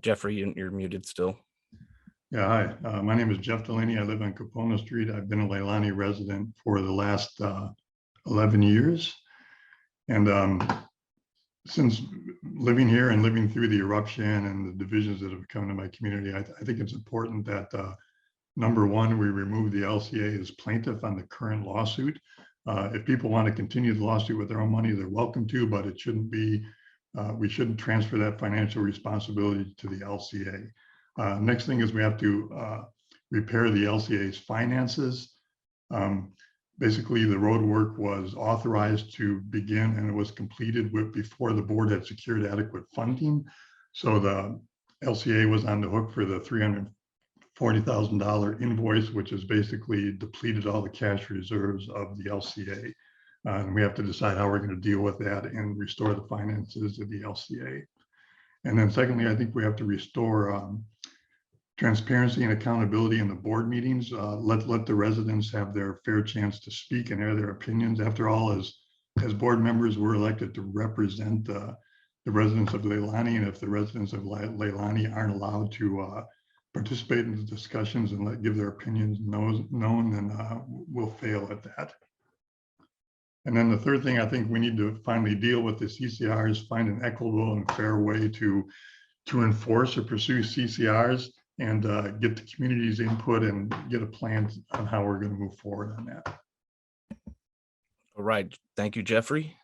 Jeffrey, you're muted still. Yeah, hi. My name is Jeff Delaney. I live on Capona Street. I've been a Leilani resident for the last 11 years. And since living here and living through the eruption and the divisions that have come to my community, I think it's important that number one, we remove the LCA as plaintiff on the current lawsuit. If people want to continue the lawsuit with their own money, they're welcome to, but it shouldn't be, we shouldn't transfer that financial responsibility to the LCA. Next thing is we have to repair the LCA's finances. Basically, the road work was authorized to begin and it was completed before the board had secured adequate funding. So the LCA was on the hook for the $340,000 invoice, which has basically depleted all the cash reserves of the LCA. And we have to decide how we're going to deal with that and restore the finances of the LCA. And then secondly, I think we have to restore transparency and accountability in the board meetings. Let the residents have their fair chance to speak and air their opinions. After all, as board members, we're elected to represent the residents of Leilani. And if the residents of Leilani aren't allowed to participate in the discussions and give their opinions known, then we'll fail at that. And then the third thing I think we need to finally deal with the CCR is find an equitable and fair way to enforce or pursue CCRs and get the community's input and get a plan on how we're going to move forward on that. All right. Thank you, Jeffrey.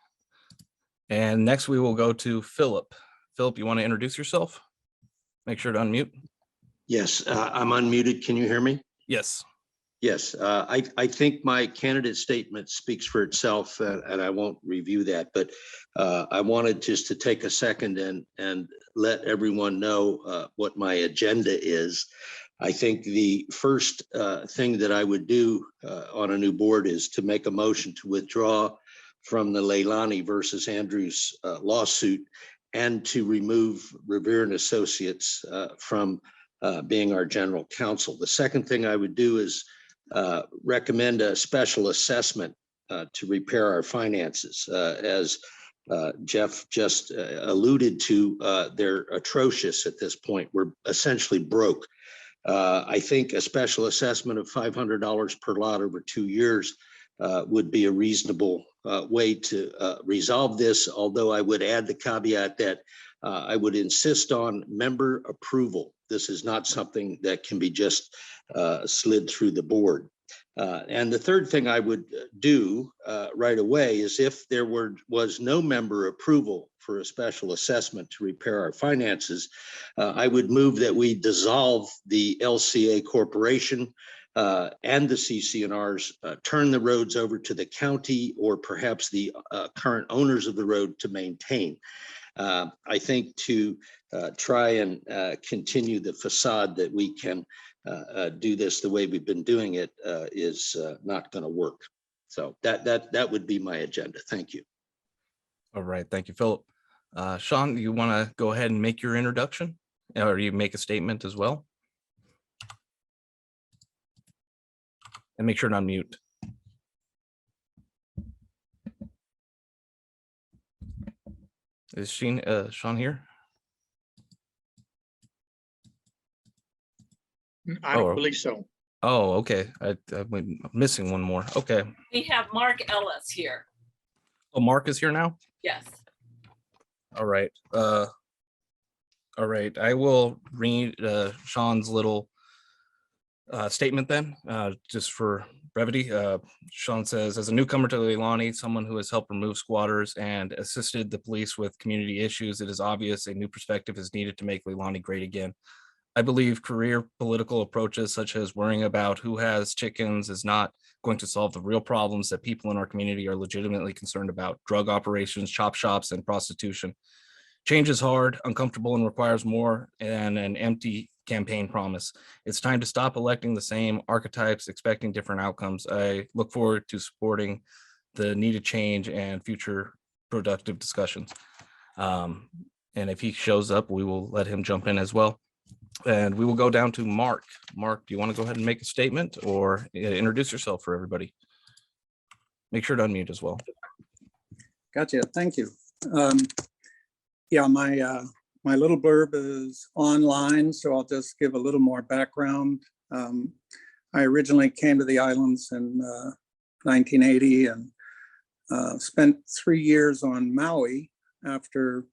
And next we will go to Philip. Philip, you want to introduce yourself? Make sure to unmute. Yes, I'm unmuted. Can you hear me? Yes. Yes, I think my candidate statement speaks for itself, and I won't review that, but I wanted just to take a second and let everyone know what my agenda is. I think the first thing that I would do on a new board is to make a motion to withdraw from the Leilani versus Andrews lawsuit and to remove Revere and Associates from being our general counsel. The second thing I would do is recommend a special assessment to repair our finances. As Jeff just alluded to, they're atrocious at this point. We're essentially broke. I think a special assessment of $500 per lot over 2 years would be a reasonable way to resolve this, although I would add the caveat that I would insist on member approval. This is not something that can be just slid through the board. And the third thing I would do right away is if there was no member approval for a special assessment to repair our finances, I would move that we dissolve the LCA Corporation and the CC&Rs, turn the roads over to the county or perhaps the current owners of the road to maintain. I think to try and continue the facade that we can do this the way we've been doing it is not going to work. So that would be my agenda. Thank you. All right. Thank you, Philip. Sean, you want to go ahead and make your introduction, or you make a statement as well? And make sure to unmute. Is Sean here? I don't believe so. Oh, okay. I'm missing one more. Okay. We have Mark Ellis here. Oh, Mark is here now? Yes. All right. All right. I will read Sean's little statement then, just for brevity. Sean says, as a newcomer to Leilani, someone who has helped remove squatters and assisted the police with community issues, it is obvious a new perspective is needed to make Leilani great again. I believe career political approaches such as worrying about who has chickens is not going to solve the real problems that people in our community are legitimately concerned about: drug operations, chop shops, and prostitution. Change is hard, uncomfortable, and requires more than an empty campaign promise. It's time to stop electing the same archetypes, expecting different outcomes. I look forward to supporting the needed change and future productive discussions. And if he shows up, we will let him jump in as well. And we will go down to Mark. Mark, do you want to go ahead and make a statement or introduce yourself for everybody? Make sure to unmute as well. Gotcha. Thank you. Yeah, my My little blurb is online, so I'll just give a little more background. I originally came to the islands in 1980 and spent 3 years on Maui after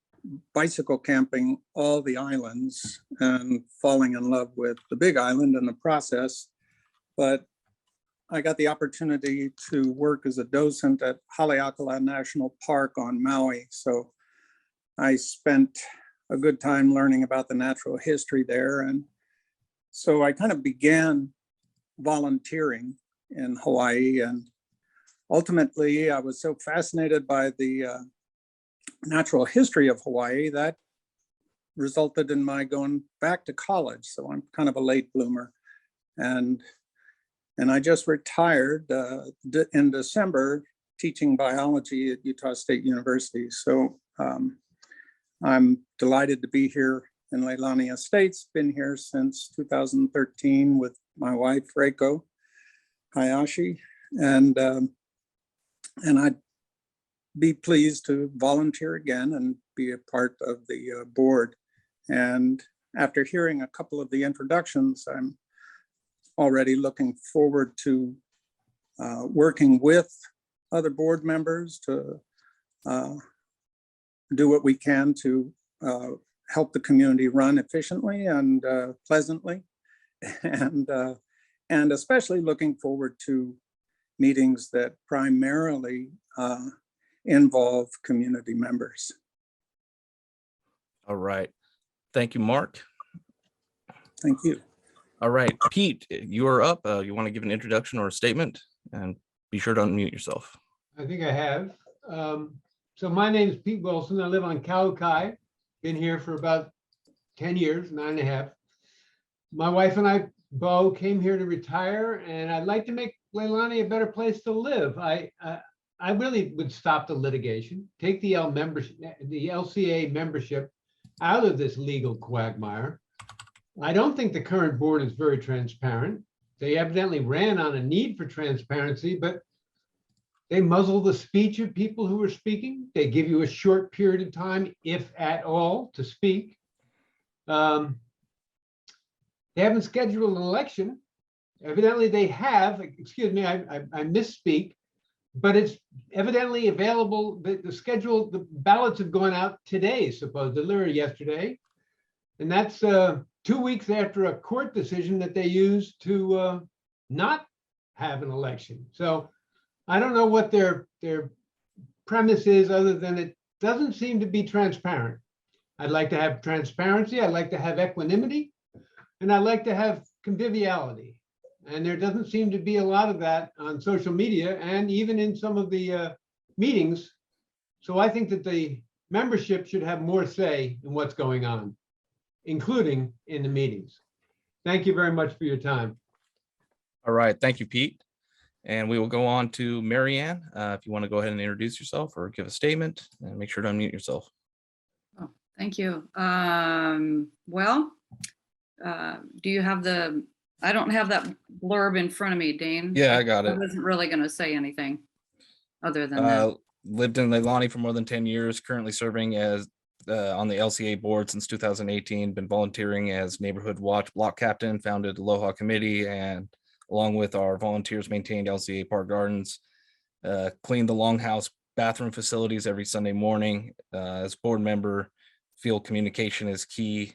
bicycle camping all the islands and falling in love with the Big Island in the process. But I got the opportunity to work as a docent at Haleakala National Park on Maui. So I spent a good time learning about the natural history there. And so I kind of began volunteering in Hawaii. And ultimately, I was so fascinated by the natural history of Hawaii that resulted in my going back to college. So I'm kind of a late bloomer. And I just retired in December teaching biology at Utah State University. So I'm delighted to be here in Leilani Estates. Been here since 2013 with my wife, Reiko Hayashi. And I'd be pleased to volunteer again and be a part of the board. And after hearing a couple of the introductions, I'm already looking forward to working with other board members to do what we can to help the community run efficiently and pleasantly, and especially looking forward to meetings that primarily involve community members. All right. Thank you, Mark. Thank you. All right, Pete, you are up. You want to give an introduction or a statement? And be sure to unmute yourself. I think I have. So my name is Pete Wilson. I live on Kaukai. Been here for about 10 years, 9.5. My wife and I, Bo, came here to retire, and I'd like to make Leilani a better place to live. I really would stop the litigation, take the LCA membership out of this legal quagmire. I don't think the current board is very transparent. They evidently ran on a need for transparency, but they muzzle the speech of people who are speaking. They give you a short period of time, if at all, to speak. They haven't scheduled an election. Evidently they have, excuse me, I misspeak, but it's evidently available. The schedule, the ballots have gone out today, supposedly, or yesterday. And that's 2 weeks after a court decision that they used to not have an election. So I don't know what their premise is, other than it doesn't seem to be transparent. I'd like to have transparency. I'd like to have equanimity, and I'd like to have conviviality. And there doesn't seem to be a lot of that on social media and even in some of the meetings. So I think that the membership should have more say in what's going on, including in the meetings. Thank you very much for your time. All right, thank you, Pete. And we will go on to Marianne. If you want to go ahead and introduce yourself or give a statement, and make sure to unmute yourself. Oh, thank you. Do you have I don't have that blurb in front of me, Dane. Yeah, I got it. I wasn't really going to say anything other than that. Lived in Leilani for more than 10 years, currently serving as on the LCA board since 2018, been volunteering as neighborhood watch block captain, founded Aloha Committee, and along with our volunteers maintained LCA Park Gardens, cleaned the Longhouse bathroom facilities every Sunday morning. As board member, field communication is key.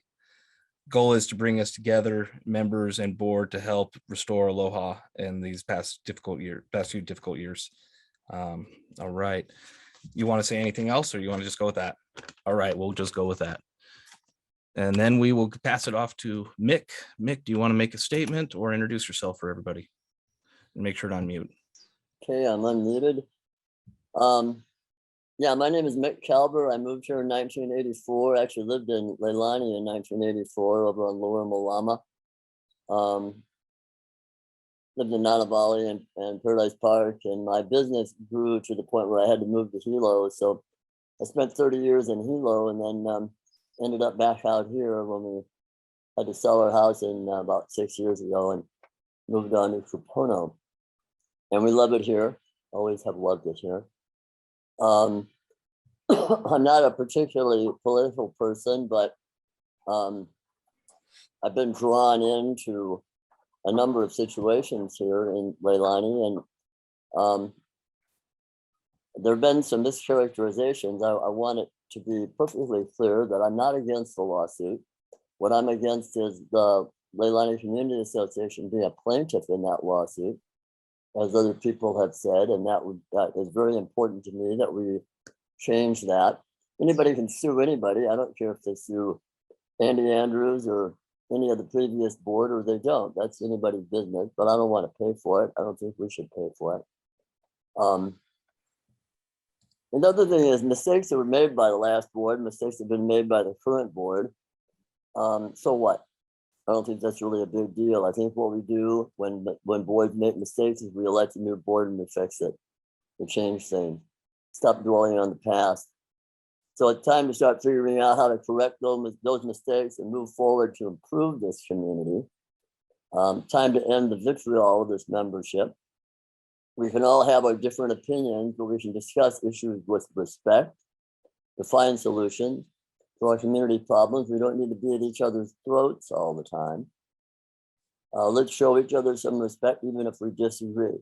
Goal is to bring us together, members and board, to help restore Aloha in these past few difficult years. All right. You want to say anything else, or you want to just go with that? All right, we'll just go with that. And then we will pass it off to Mick. Mick, do you want to make a statement or introduce yourself for everybody? And make sure to unmute. Okay, I'm unmuted. Yeah, my name is Mick Kalber. I moved here in 1984. Actually lived in Leilani in 1984 over on Lower Malama. Lived in Nana Valley and Paradise Park, and my business grew to the point where I had to move to Hilo. So I spent 30 years in Hilo, and then ended up back out here when we had to sell our house in about 6 years ago, and moved on to Kupono. And we love it here. Always have loved it here. I'm not a particularly political person, but I've been drawn into a number of situations here in Leilani, and there have been some mischaracterizations. I want it to be perfectly clear that I'm not against the lawsuit. What I'm against is the Leilani Community Association being a plaintiff in that lawsuit, as other people have said, and that is very important to me that we change that. Anybody can sue anybody. I don't care if they sue Andy Andrews or any of the previous board, or they don't. That's anybody's business, but I don't want to pay for it. I don't think we should pay for it. Another thing is mistakes that were made by the last board, mistakes have been made by the current board. So what? I don't think that's really a big deal. I think what we do when boards make mistakes is we elect a new board and we fix it. We change things. Stop dwelling on the past. So it's time to start figuring out how to correct those mistakes and move forward to improve this community. Time to end the vitriol of this membership. We can all have our different opinions, but we can discuss issues with respect to find solutions to our community problems. We don't need to be at each other's throats all the time. Let's show each other some respect, even if we disagree.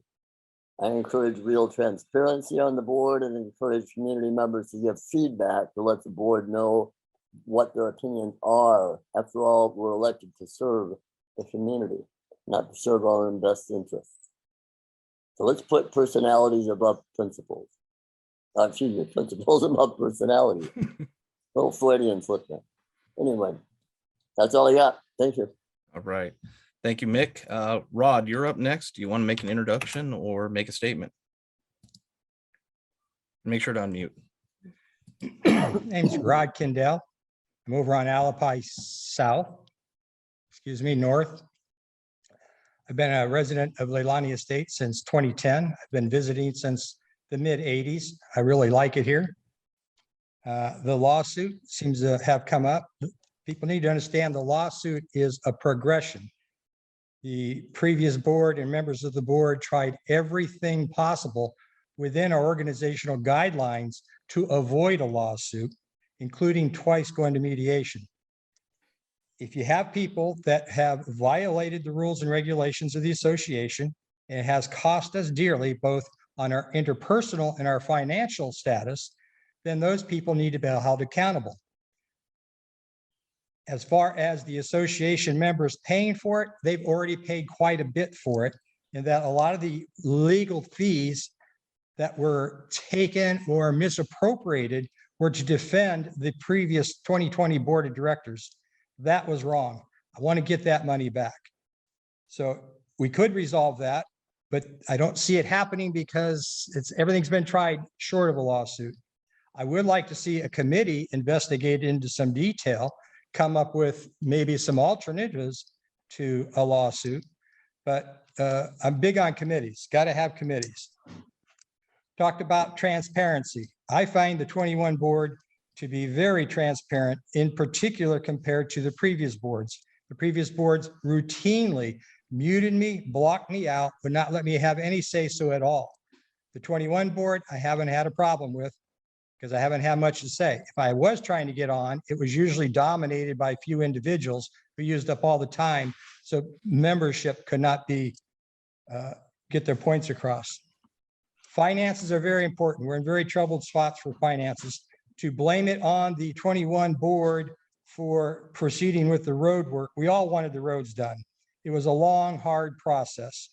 I encourage real transparency on the board and encourage community members to give feedback to let the board know what their opinions are. After all, we're elected to serve the community, not to serve our own best interests. So let's put personalities above principles. Excuse me, principles above personalities. Little Freudian slip there. Anyway, that's all I got. Thank you. All right. Thank you, Mick. Rod, you're up next. Do you want to make an introduction or make a statement? Make sure to unmute. Name's Rod Kendall. I'm over on Alapai South, North. I've been a resident of Leilani Estate since 2010. I've been visiting since the mid 80s. I really like it here. The lawsuit seems to have come up. People need to understand the lawsuit is a progression. The previous board and members of the board tried everything possible within our organizational guidelines to avoid a lawsuit, including twice going to mediation. If you have people that have violated the rules and regulations of the association, and it has cost us dearly, both on our interpersonal and our financial status, then those people need to be held accountable. As far as the association members paying for it, they've already paid quite a bit for it, and that a lot of the legal fees that were taken or misappropriated were to defend the previous 2020 board of directors. That was wrong. I want to get that money back. So we could resolve that, but I don't see it happening because everything's been tried short of a lawsuit. I would like to see a committee investigate into some detail, come up with maybe some alternatives to a lawsuit, but I'm big on committees. Got to have committees. Talked about transparency. I find the 21 board to be very transparent, in particular compared to the previous boards. The previous boards routinely muted me, blocked me out, would not let me have any say-so at all. The 21 board, I haven't had a problem with because I haven't had much to say. If I was trying to get on, it was usually dominated by a few individuals who used up all the time, so membership could not be get their points across. Finances are very important. We're in very troubled spots for finances. To blame it on the 21 board for proceeding with the road work, we all wanted the roads done. It was a long, hard process.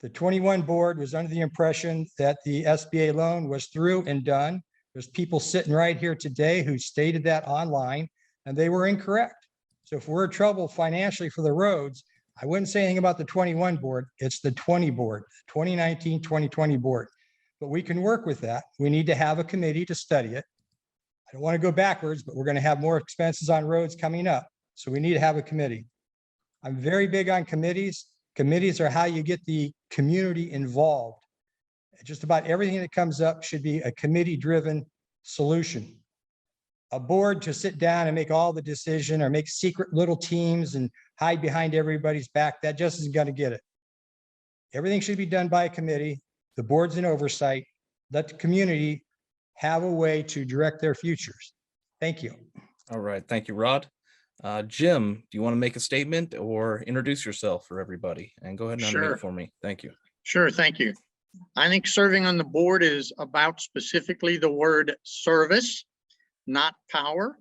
The 21 board was under the impression that the SBA loan was through and done. There's people sitting right here today who stated that online, and they were incorrect. So if we're in trouble financially for the roads, I wouldn't say anything about the 21 board. It's the 20 board, 2019-2020 board. But we can work with that. We need to have a committee to study it. I don't want to go backwards, but we're going to have more expenses on roads coming up. So we need to have a committee. I'm very big on committees. Committees are how you get the community involved. Just about everything that comes up should be a committee-driven solution. A board to sit down and make all the decision or make secret little teams and hide behind everybody's back, that just isn't going to get it. Everything should be done by a committee. The board's in oversight. Let the community have a way to direct their futures. Thank you. All right. Thank you, Rod. Jim, do you want to make a statement or introduce yourself for everybody? And go ahead and Sure. unmute for me. Thank you. Sure, thank you. I think serving on the board is about specifically the word service, not power.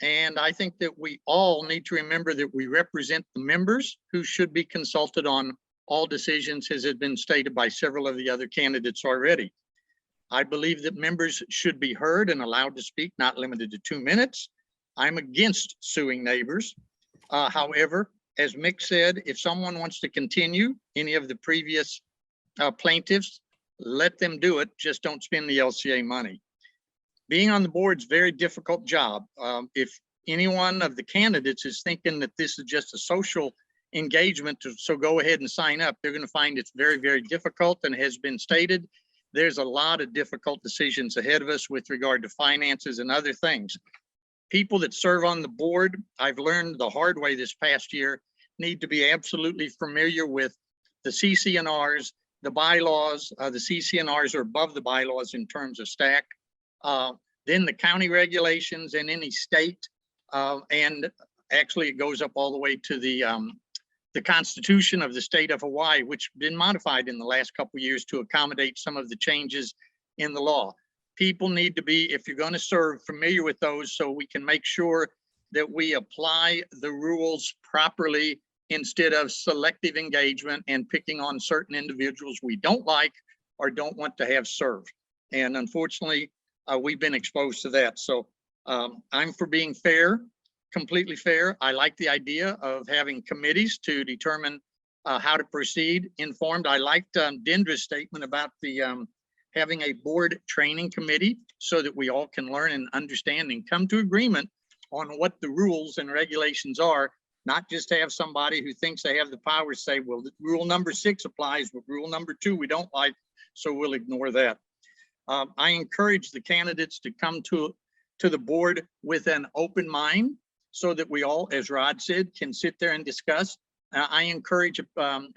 And I think that we all need to remember that we represent the members who should be consulted on all decisions, as has been stated by several of the other candidates already. I believe that members should be heard and allowed to speak, not limited to 2 minutes. I'm against suing neighbors. However, as Mick said, if someone wants to continue any of the previous plaintiffs, let them do it. Just don't spend the LCA money. Being on the board is a very difficult job. If any one of the candidates is thinking that this is just a social engagement, so go ahead and sign up, they're going to find it's very, very difficult, and has been stated, there's a lot of difficult decisions ahead of us with regard to finances and other things. People that serve on the board, I've learned the hard way this past year, need to be absolutely familiar with the CC&Rs, the bylaws. The CC&Rs are above the bylaws in terms of stack. Then the county regulations and any state, and actually it goes up all the way to the Constitution of the state of Hawaii, which has been modified in the last couple of years to accommodate some of the changes in the law. People need to be, if you're going to serve, familiar with those so we can make sure that we apply the rules properly instead of selective engagement and picking on certain individuals we don't like or don't want to have served. And unfortunately, we've been exposed to that. So I'm for being fair, completely fair. I like the idea of having committees to determine how to proceed, informed. I liked Dendra's statement about the having a board training committee so that we all can learn and understand and come to agreement on what the rules and regulations are, not just have somebody who thinks they have the power say, well, rule number 6 applies, but rule number 2 we don't like, so we'll ignore that. I encourage the candidates to come to the board with an open mind so that we all, as Rod said, can sit there and discuss. I encourage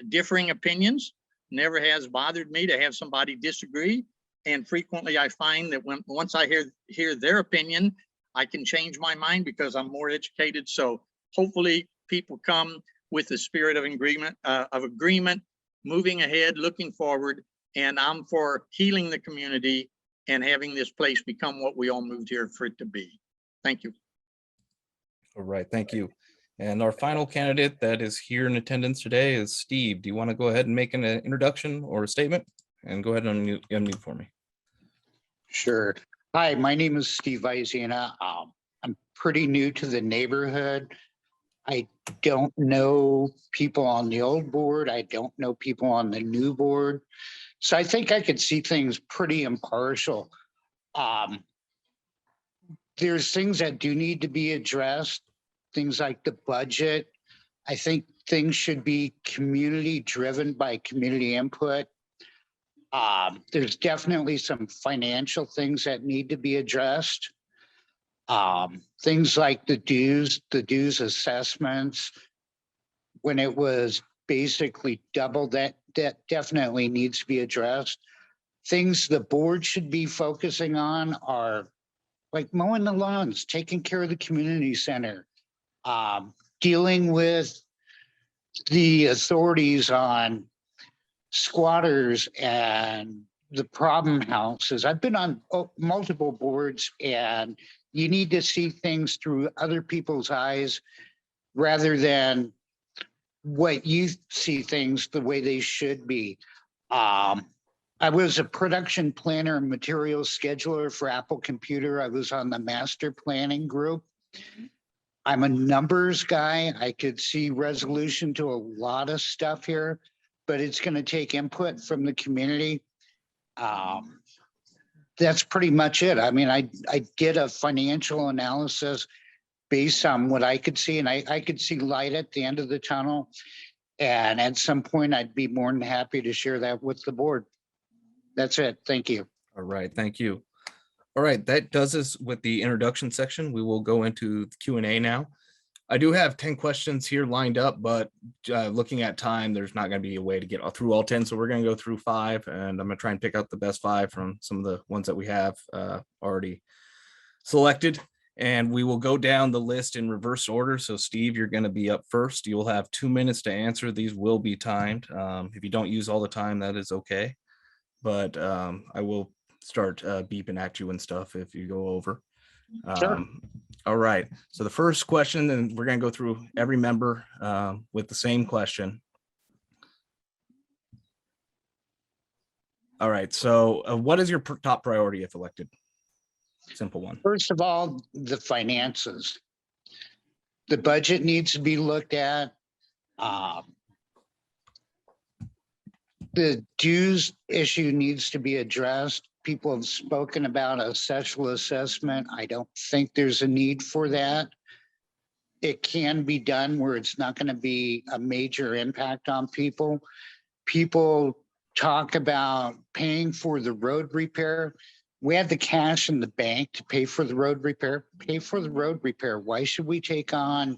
differing opinions. Never has bothered me to have somebody disagree. And frequently I find that once I hear their opinion, I can change my mind because I'm more educated. So hopefully people come with the spirit of agreement, moving ahead, looking forward. And I'm for healing the community and having this place become what we all moved here for it to be. Thank you. All right, thank you. And our final candidate that is here in attendance today is Steve. Do you want to go ahead and make an introduction or a statement? And go ahead and unmute for me. Sure. Hi, my name is Steve Izina. I'm pretty new to the neighborhood. I don't know people on the old board. I don't know people on the new board. So I think I could see things pretty impartial. There's things that do need to be addressed, things like the budget. I think things should be community driven by community input. There's definitely some financial things that need to be addressed. Things like the dues assessments, when it was basically double that definitely needs to be addressed. Things the board should be focusing on are like mowing the lawns, taking care of the community center, dealing with the authorities on squatters and the problem houses. I've been on multiple boards, and you need to see things through other people's eyes rather than what you see things the way they should be. I was a production planner and materials scheduler for Apple Computer. I was on the master planning group. I'm a numbers guy. I could see resolution to a lot of stuff here, but it's going to take input from the community. That's pretty much it. I mean, I did a financial analysis based on what I could see, and I could see light at the end of the tunnel. And at some point, I'd be more than happy to share that with the board. That's it. Thank you. All right, thank you. All right, that does us with the introduction section. We will go into the Q&A now. I do have 10 questions here lined up, but looking at time, there's not going to be a way to get through all 10. So we're going to go through 5, and I'm going to try and pick out the best 5 from some of the ones that we have already selected. And we will go down the list in reverse order. So Steve, you're going to be up first. You will have 2 minutes to answer. These will be timed. If you don't use all the time, that is okay. But I will start beeping at you and stuff if you go over. All right. So the first question, and we're going to go through every member with the same question. All right. So what is your top priority if elected? Simple one. First of all, the finances. The budget needs to be looked at. The dues issue needs to be addressed. People have spoken about a sexual assessment. I don't think there's a need for that. It can be done where it's not going to be a major impact on people. People talk about paying for the road repair. We have the cash in the bank to pay for the road repair. Pay for the road repair. Why should we take on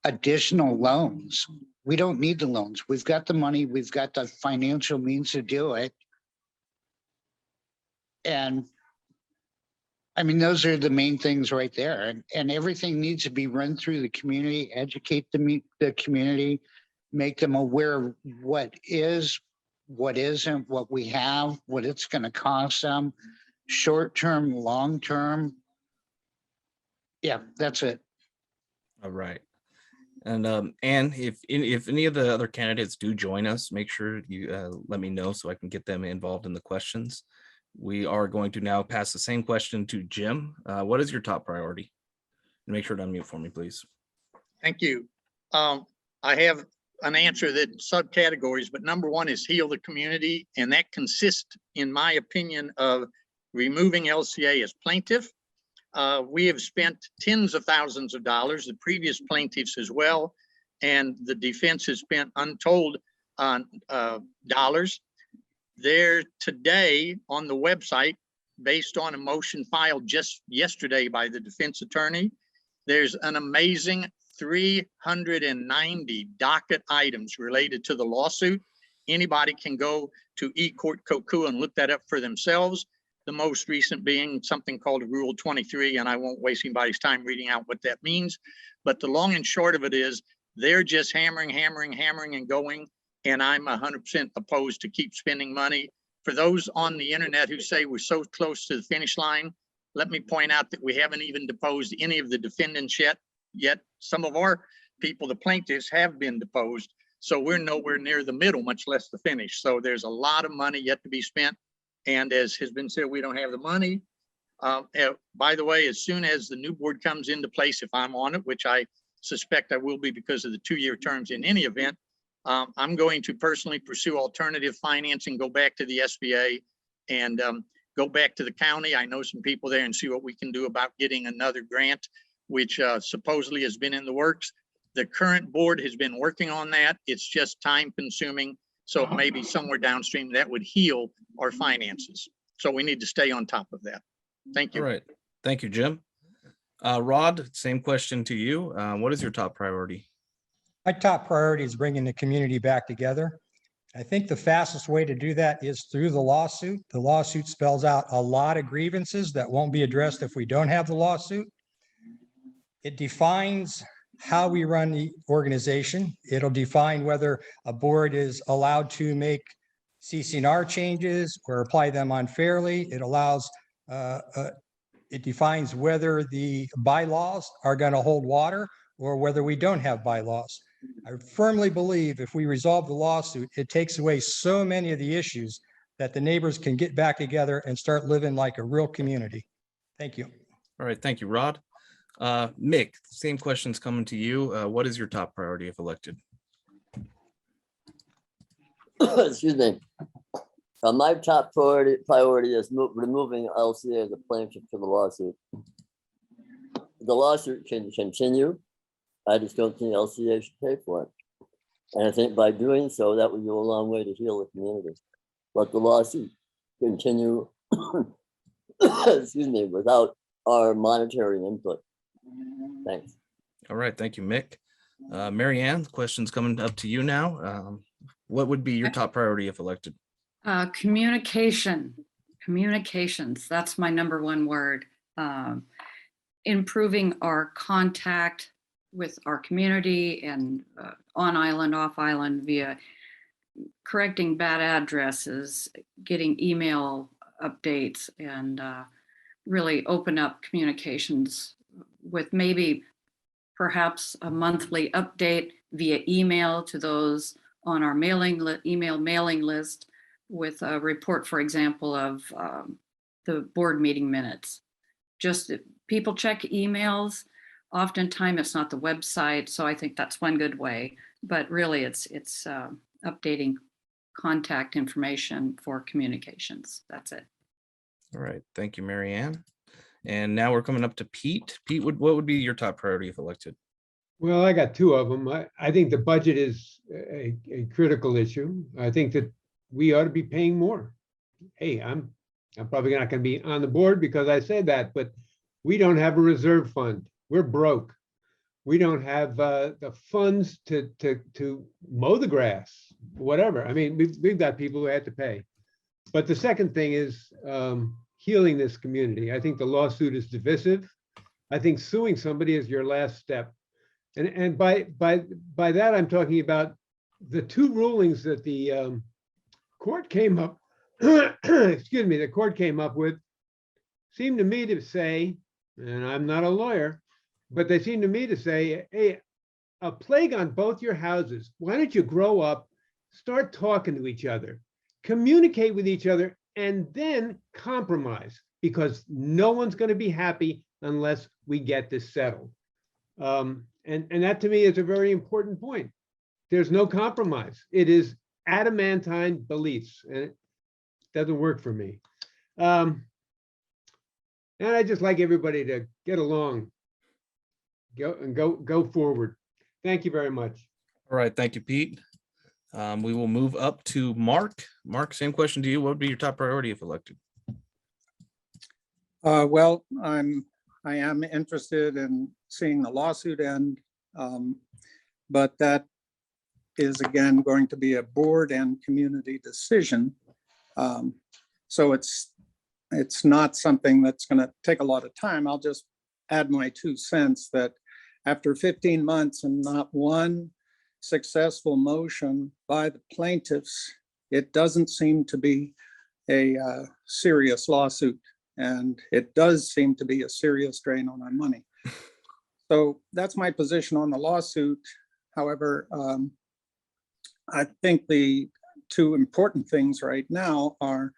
additional loans? We don't need the loans. We've got the money. We've got the financial means to do it. And I mean, those are the main things right there. And everything needs to be run through the community, educate the community, make them aware of what is, what isn't, what we have, what it's going to cost them, short-term, long-term. Yeah, that's it. All right. And if any of the other candidates do join us, make sure you let me know so I can get them involved in the questions. We are going to now pass the same question to Jim. What is your top priority? And make sure to unmute for me, please. Thank you. I have an answer that subcategories, but number one is heal the community. And that consists, in my opinion, of removing LCA as plaintiff. We have spent tens of thousands of dollars, the previous plaintiffs as well, and the defense has spent untold dollars. There today on the website, based on a motion filed just yesterday by the defense attorney, there's an amazing 390 docket items related to the lawsuit. Anybody can go to eCourt Kokua and look that up for themselves. The most recent being something called Rule 23, and I won't waste anybody's time reading out what that means. But the long and short of it is they're just hammering and going, and I'm 100% opposed to keep spending money. For those on the internet who say we're so close to the finish line, let me point out that we haven't even deposed any of the defendants yet. Some of our people, the plaintiffs, have been deposed. So we're nowhere near the middle, much less the finish. So there's a lot of money yet to be spent. And as has been said, we don't have the money. By the way, as soon as the new board comes into place, if I'm on it, which I suspect I will be because of the 2-year terms in any event, I'm going to personally pursue alternative financing, go back to the SBA and go back to the county. I know some people there and see what we can do about getting another grant, which supposedly has been in the works. The current board has been working on that. It's just time consuming. So maybe somewhere downstream that would heal our finances. So we need to stay on top of that. Thank you. All right. Thank you, Jim. Rod, same question to you. What is your top priority? My top priority is bringing the community back together. I think the fastest way to do that is through the lawsuit. The lawsuit spells out a lot of grievances that won't be addressed if we don't have the lawsuit. It defines how we run the organization. It'll define whether a board is allowed to make CC&R changes or apply them unfairly. It allows, it defines whether the bylaws are going to hold water or whether we don't have bylaws. I firmly believe if we resolve the lawsuit, it takes away so many of the issues that the neighbors can get back together and start living like a real community. Thank you. All right. Thank you, Rod. Mick, same questions coming to you. What is your top priority if elected? Excuse me. My top priority is removing LCA as a plaintiff to the lawsuit. The lawsuit can continue. I just don't think LCA should pay for it. And I think by doing so, that would go a long way to heal the community. Let the lawsuit continue, excuse me, without our monetary input. Thanks. All right. Thank you, Mick. Mary Ann, questions coming up to you now. What would be your top priority if elected? Communications. That's my number one word. improving our contact with our community and on island, off island, via correcting bad addresses, getting email updates, and really open up communications with maybe perhaps a monthly update via email to those on our email mailing list with a report, for example, of the board meeting minutes. Just people check emails. Oftentimes it's not the website. So I think that's one good way, but really it's updating contact information for communications. That's it. All right, thank you, Mary Ann. And now we're coming up to Pete. Pete, what would be your top priority if elected? Well, I got two of them. I think the budget is a critical issue. I think that we ought to be paying more. Hey, I'm probably not going to be on the board because I said that, but we don't have a reserve fund. We're broke. We don't have the funds to mow the grass, whatever. I mean, we've got people who had to pay. But the second thing is healing this community. I think the lawsuit is divisive. I think suing somebody is your last step. And by that, I'm talking about the two rulings that the court came up, excuse me, the court came up with seemed to me to say, and I'm not a lawyer, but they seem to me to say, hey, a plague on both your houses. Why don't you grow up, start talking to each other, communicate with each other, and then compromise, because no one's going to be happy unless we get this settled. And that to me is a very important point. There's no compromise. It is adamantine beliefs, and it doesn't work for me. And I just like everybody to get along, go forward. Thank you very much. All right, thank you, Pete. We will move up to Mark. Mark, same question to you. What would be your top priority if elected? Well, I am interested in seeing the lawsuit end, but that is again going to be a board and community decision. So it's not something that's going to take a lot of time. I'll just add my 2 cents that after 15 months and not one successful motion by the plaintiffs, it doesn't seem to be a serious lawsuit. And it does seem to be a serious drain on our money. So that's my position on the lawsuit. However, I think the 2 important things right now are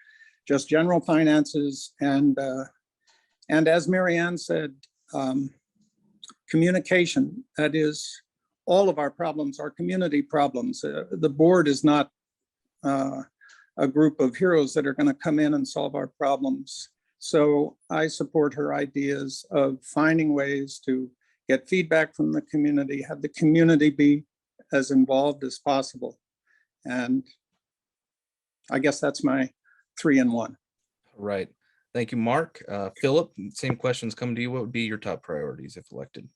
just general finances and as Mary Ann said, communication. That is, all of our problems are community problems. The board is not a group of heroes that are going to come in and solve our problems. So I support her ideas of finding ways to get feedback from the community, have the community be as involved as possible. And I guess that's my 3 in 1. Right. Thank you, Mark. Philip, same questions come to you. What would be your top priorities if elected?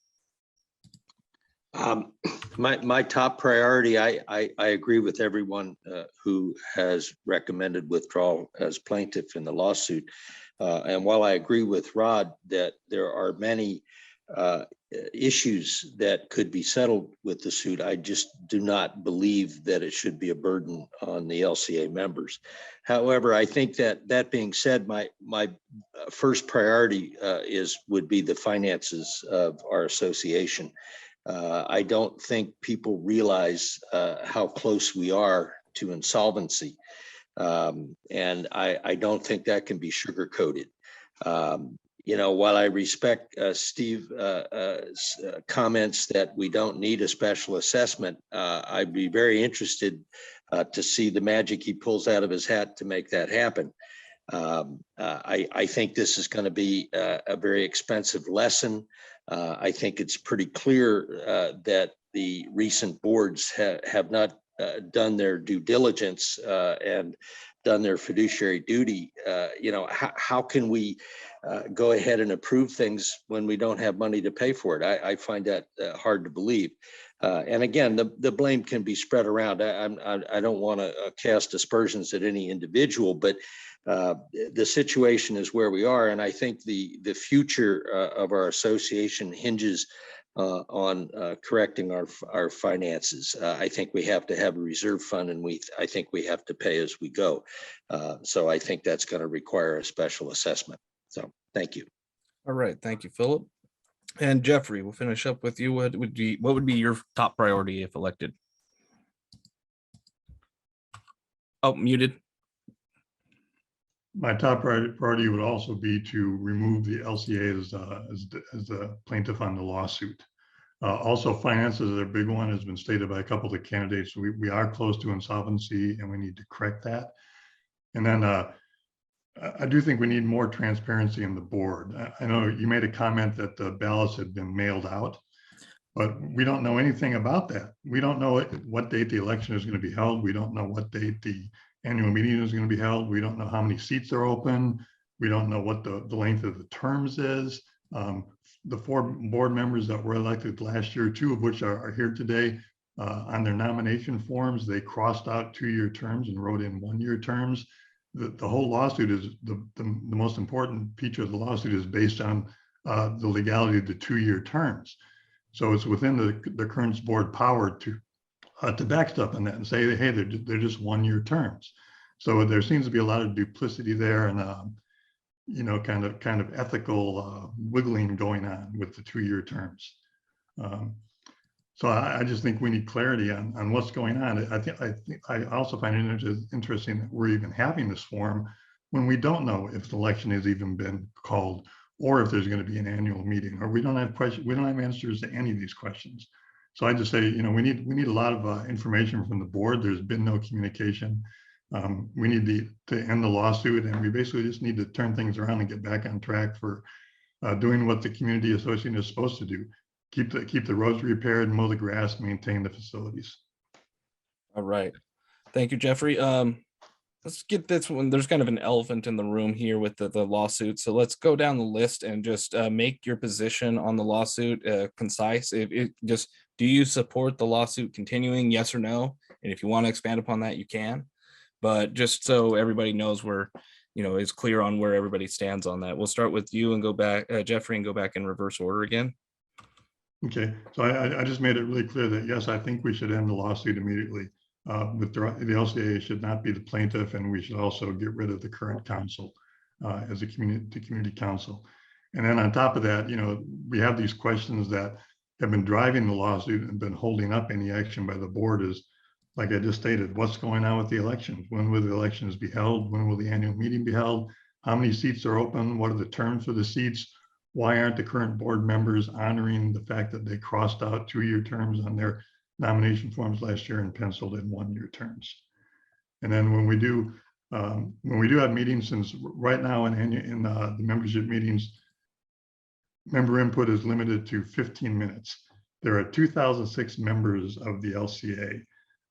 My top priority, I agree with everyone who has recommended withdrawal as plaintiff in the lawsuit. And while I agree with Rod that there are many issues that could be settled with the suit, I just do not believe that it should be a burden on the LCA members. However, I think that being said, my first priority would be the finances of our association. I don't think people realize how close we are to insolvency. And I don't think that can be sugar-coated. While I respect Steve's comments that we don't need a special assessment, I'd be very interested to see the magic he pulls out of his hat to make that happen. I think this is going to be a very expensive lesson. I think it's pretty clear that the recent boards have not done their due diligence and done their fiduciary duty. How can we go ahead and approve things when we don't have money to pay for it. I find that hard to believe. And again, the blame can be spread around. I don't want to cast aspersions at any individual, but the situation is where we are. And I think the future of our association hinges on correcting our finances. I think we have to have a reserve fund, and I think we have to pay as we go. So I think that's going to require a special assessment. So thank you. All right, thank you, Philip. And Jeffrey, we'll finish up with you. What would be your top priority if elected? Oh, muted. My top priority would also be to remove the LCA as the plaintiff on the lawsuit. Also, finances are a big one, has been stated by a couple of the candidates. We are close to insolvency, and we need to correct that. And then I do think we need more transparency in the board. I know you made a comment that the ballots had been mailed out, but we don't know anything about that. We don't know what date the election is going to be held. We don't know what date the annual meeting is going to be held. We don't know how many seats are open. We don't know what the length of the terms is. The 4 board members that were elected last year, 2 of which are here today, on their nomination forms, they crossed out 2-year terms and wrote in 1-year terms. The whole lawsuit is the most important feature of the lawsuit is based on the legality of the 2-year terms. So it's within the current board power to backstop on that and say, hey, they're just 1-year terms. So there seems to be a lot of duplicity there, and kind of ethical wiggling going on with the 2-year terms. So I just think we need clarity on what's going on. I also find it interesting that we're even having this forum when we don't know if the election has even been called, or if there's going to be an annual meeting, or we don't have answers to any of these questions. So I just say, we need a lot of information from the board. There's been no communication. We need to end the lawsuit, and we basically just need to turn things around and get back on track for doing what the community association is supposed to do. Keep the roads repaired, mow the grass, maintain the facilities. All right. Thank you, Jeffrey. Let's get this one. There's kind of an elephant in the room here with the lawsuit. So let's go down the list and just make your position on the lawsuit concise. Do you support the lawsuit continuing? Yes or no? And if you want to expand upon that, you can. But just so everybody knows where, is clear on where everybody stands on that. We'll start with you and go back, Jeffrey, and go back in reverse order again. Okay, so I just made it really clear that, yes, I think we should end the lawsuit immediately. But the LCA should not be the plaintiff, and we should also get rid of the current council as a community council. And then on top of that, we have these questions that have been driving the lawsuit and been holding up any action by the board is, like I just stated, what's going on with the elections? When will the elections be held? When will the annual meeting be held? How many seats are open? What are the terms for the seats? Why aren't the current board members honoring the fact that they crossed out 2-year terms on their nomination forms last year and penciled in 1-year terms? And then when we do have meetings, since right now in the membership meetings, member input is limited to 15 minutes. There are 2006 members of the LCA.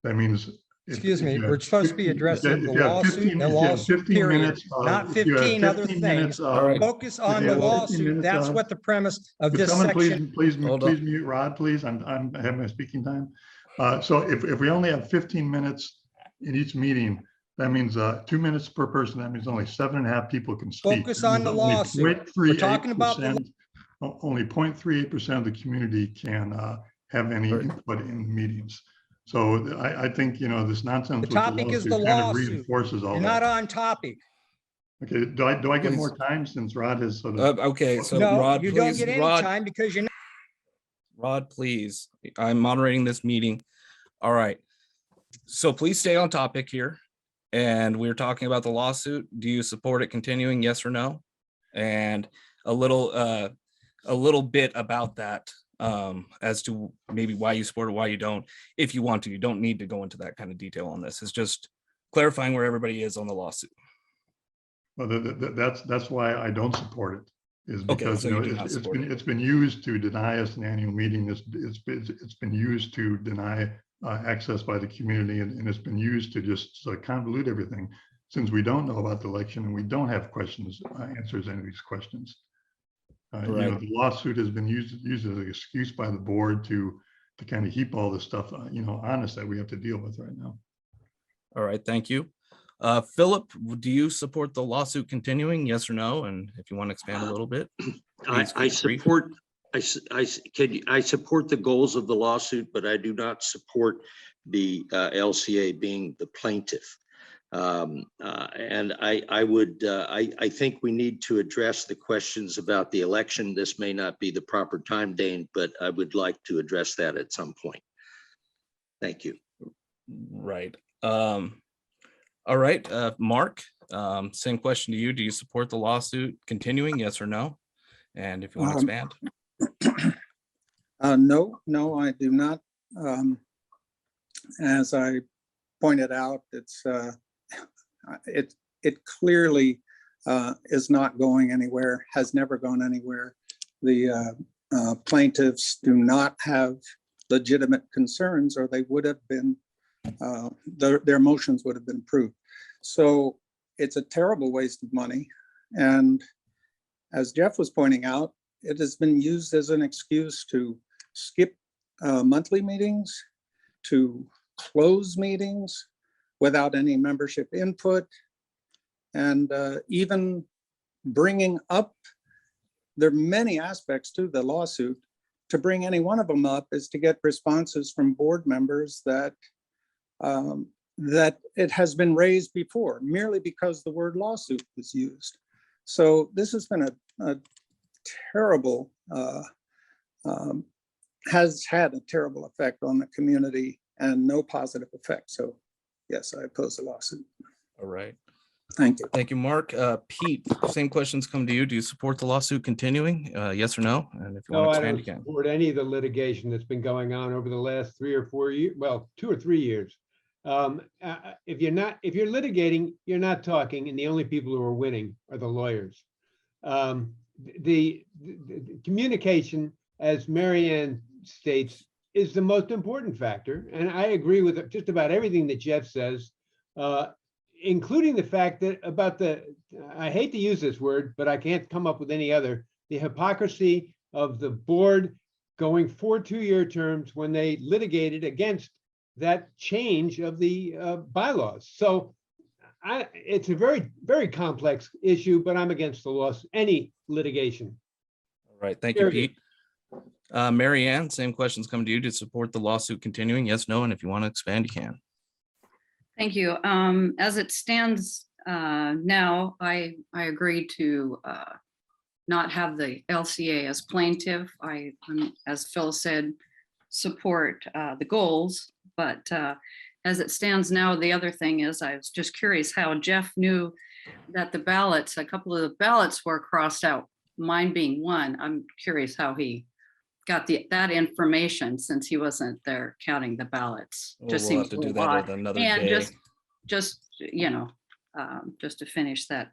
That means, excuse me, we're supposed to be addressing the lawsuit and the lawsuit period, not 15 other things. Focus on the lawsuit. That's what the premise of this section. Please mute Rod, please. I'm having my speaking time. So if we only have 15 minutes in each meeting, that means 2 minutes per person. That means only 7.5 people can speak. Focus on the lawsuit. We're talking about only 0.38% of the community can have any input in meetings. So I think, this nonsense. The topic is the lawsuit. Reinforces all You're that. not on topic. Okay, do I get more time since Rod has sort of? Okay, so No, Rod, you please, don't get any Rod, time because you're not. Rod, please. I'm moderating this meeting. All right. So please stay on topic here. And we're talking about the lawsuit. Do you support it continuing? Yes or no? And a little bit about that as to maybe why you support it, why you don't. If you want to, you don't need to go into that kind of detail on this. It's just clarifying where everybody is on the lawsuit. Well, that's why I don't support it, is because it's been used to deny us an annual meeting. It's been used to deny access by the community, and it's been used to just convolute everything. since we don't know about the election and we don't have questions, answers to any of these questions. Right. The lawsuit has been used as an excuse by the board to kind of heap all this stuff, on us that we have to deal with right now. All right, thank you. Philip, do you support the lawsuit continuing? Yes or no? And if you want to expand a little bit. please I keep it brief. support, I support the goals of the lawsuit, but I do not support the LCA being the plaintiff. And I think we need to address the questions about the election. This may not be the proper time, Dane, but I would like to address that at some point. Thank you. Right. All right, Mark, same question to you. Do you support the lawsuit continuing? Yes or no? And if you want to expand. No, I do not. As I pointed out, it clearly is not going anywhere, has never gone anywhere. The plaintiffs do not have legitimate concerns, or they would have been, their motions would have been approved. So it's a terrible waste of money. And as Jeff was pointing out, it has been used as an excuse to skip monthly meetings, to close meetings without any membership input, and even bringing up, there are many aspects to the lawsuit. To bring any one of them up is to get responses from board members that that it has been raised before, merely because the word lawsuit was used. So this has been a terrible, has had a terrible effect on the community and no positive effect. So yes, I oppose the lawsuit. All right. Thank you. Thank you, Mark. Pete, same questions come to you. Do you support the lawsuit continuing? Yes or no? And if you No, want to I expand, don't you can. support any of the litigation that's been going on over the last 3 or 4 years, well, 2 or 3 years. If you're litigating, you're not talking, and the only people who are winning are the lawyers. The communication, as Marianne states, is the most important factor. And I agree with just about everything that Jeff says, including the fact that about I hate to use this word, but I can't come up with any other, the hypocrisy of the board going for 2-year terms when they litigated against that change of the bylaws. So it's a very, very complex issue, but I'm against the loss, any litigation. All right. Thank you, Period. Pete. Mary Ann, same questions come to you. To support the lawsuit continuing? Yes, no, and if you want to expand, you can. Thank you. As it stands now, I agree to not have the LCA as plaintiff. I'm, as Phil said, support the goals, but as it stands now, the other thing is, I was just curious how Jeff knew that the ballots, a couple of the ballots were crossed out, mine being one. I'm curious how he got that information, since he wasn't there counting the ballots. We'll Just have seems to a do little that odd. at another And day. just just to finish that,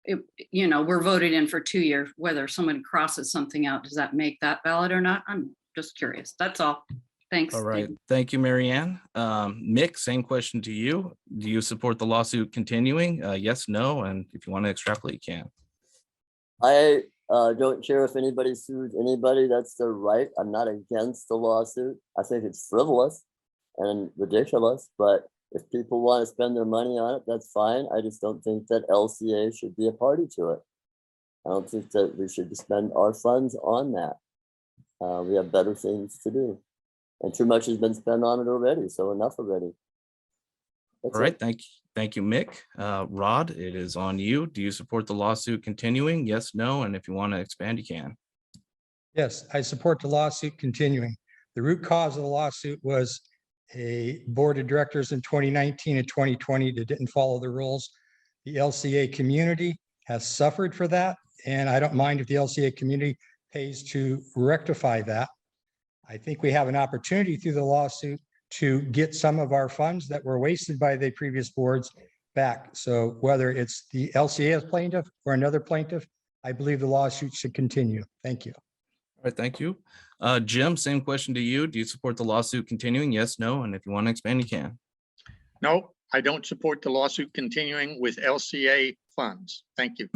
we're voted in for 2 years. Whether someone crosses something out, does that make that valid or not? I'm just curious. That's all. Thanks. All right. Thank you, Mary Ann. Mick, same question to you. Do you support the lawsuit continuing? Yes, no, and if you want to extrapolate, you can. I don't care if anybody sues anybody, that's their right. I'm not against the lawsuit. I think it's frivolous and ridiculous, but if people want to spend their money on it, that's fine. I just don't think that LCA should be a party to it. I don't think that we should spend our funds on that. We have better things to do. And too much has been spent on it already, so enough already. That's All right. it. Thank you, Mick. Rod, it is on you. Do you support the lawsuit continuing? Yes, no, and if you want to expand, you can. Yes, I support the lawsuit continuing. The root cause of the lawsuit was a board of directors in 2019 and 2020 that didn't follow the rules. The LCA community has suffered for that, and I don't mind if the LCA community pays to rectify that. I think we have an opportunity through the lawsuit to get some of our funds that were wasted by the previous boards back. So whether it's the LCA as plaintiff or another plaintiff, I believe the lawsuit should continue. Thank you. All right, thank you. Jim, same question to you. Do you support the lawsuit continuing? Yes, no, and if you want to expand, you can. No, I don't support the lawsuit continuing with LCA funds. Thank you.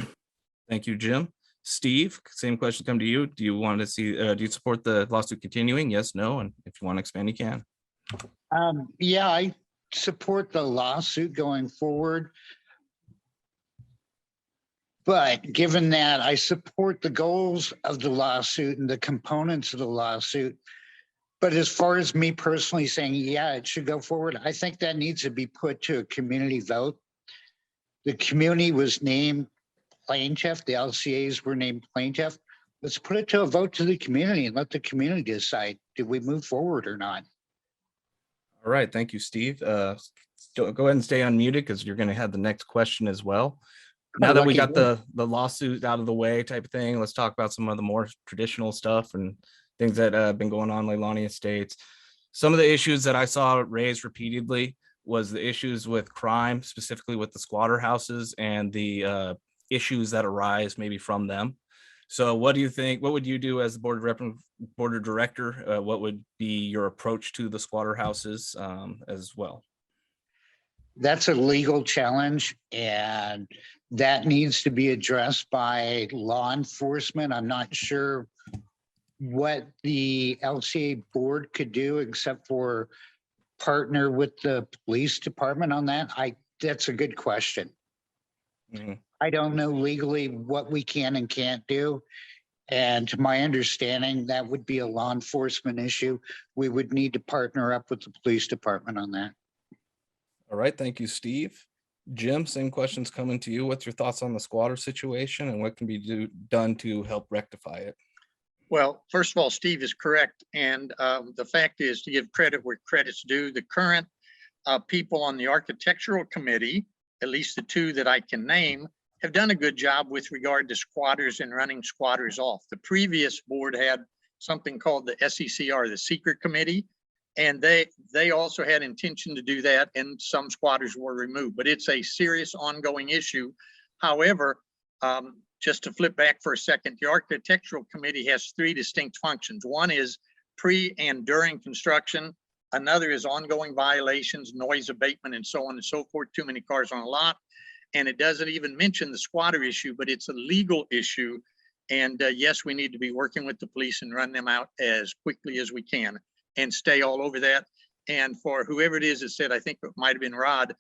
Thank you, Jim. Steve, same question come to you. Do you want to see, do you support the lawsuit continuing? Yes, no, and if you want to expand, you can. Yeah, I support the lawsuit going forward. But given that I support the goals of the lawsuit and the components of the lawsuit, but as far as me personally saying, yeah, it should go forward, I think that needs to be put to a community vote. The community was named plaintiff, the LCAs were named plaintiff. Let's put it to a vote to the community and let the community decide, do we move forward or not? All right, thank you, Steve. Go ahead and stay unmuted because you're going to have the next question as well. Now that we got the lawsuit out of the way type of thing, let's talk about some of the more traditional stuff and things that have been going on in Leilani Estates. Some of the issues that I saw raised repeatedly was the issues with crime, specifically with the squatter houses and the issues that arise maybe from them. So what do you think, what would you do as the board of director? What would be your approach to the squatter houses as well? That's a legal challenge and that needs to be addressed by law enforcement. I'm not sure what the LCA board could do except for partner with the police department on that. That's a good question. Mm-hmm. I don't know legally what we can and can't do. And to my understanding, that would be a law enforcement issue. We would need to partner up with the police department on that. All right, thank you, Steve. Jim, same questions coming to you. What's your thoughts on the squatter situation and what can be done to help rectify it? Well, first of all, Steve is correct. And the fact is, to give credit where credit's due, the current people on the architectural committee, at least the two that I can name, have done a good job with regard to squatters and running squatters off. The previous board had something called the SECR, the Secret Committee, and they also had intention to do that, and some squatters were removed. But it's a serious ongoing issue. However, just to flip back for a second, the architectural committee has three distinct functions. One is pre and during construction. Another is ongoing violations, noise abatement, and so on and so forth. Too many cars on a lot. And it doesn't even mention the squatter issue, but it's a legal issue. And yes, we need to be working with the police and run them out as quickly as we can and stay all over that. And for whoever it is that said, I think it might have been Rod,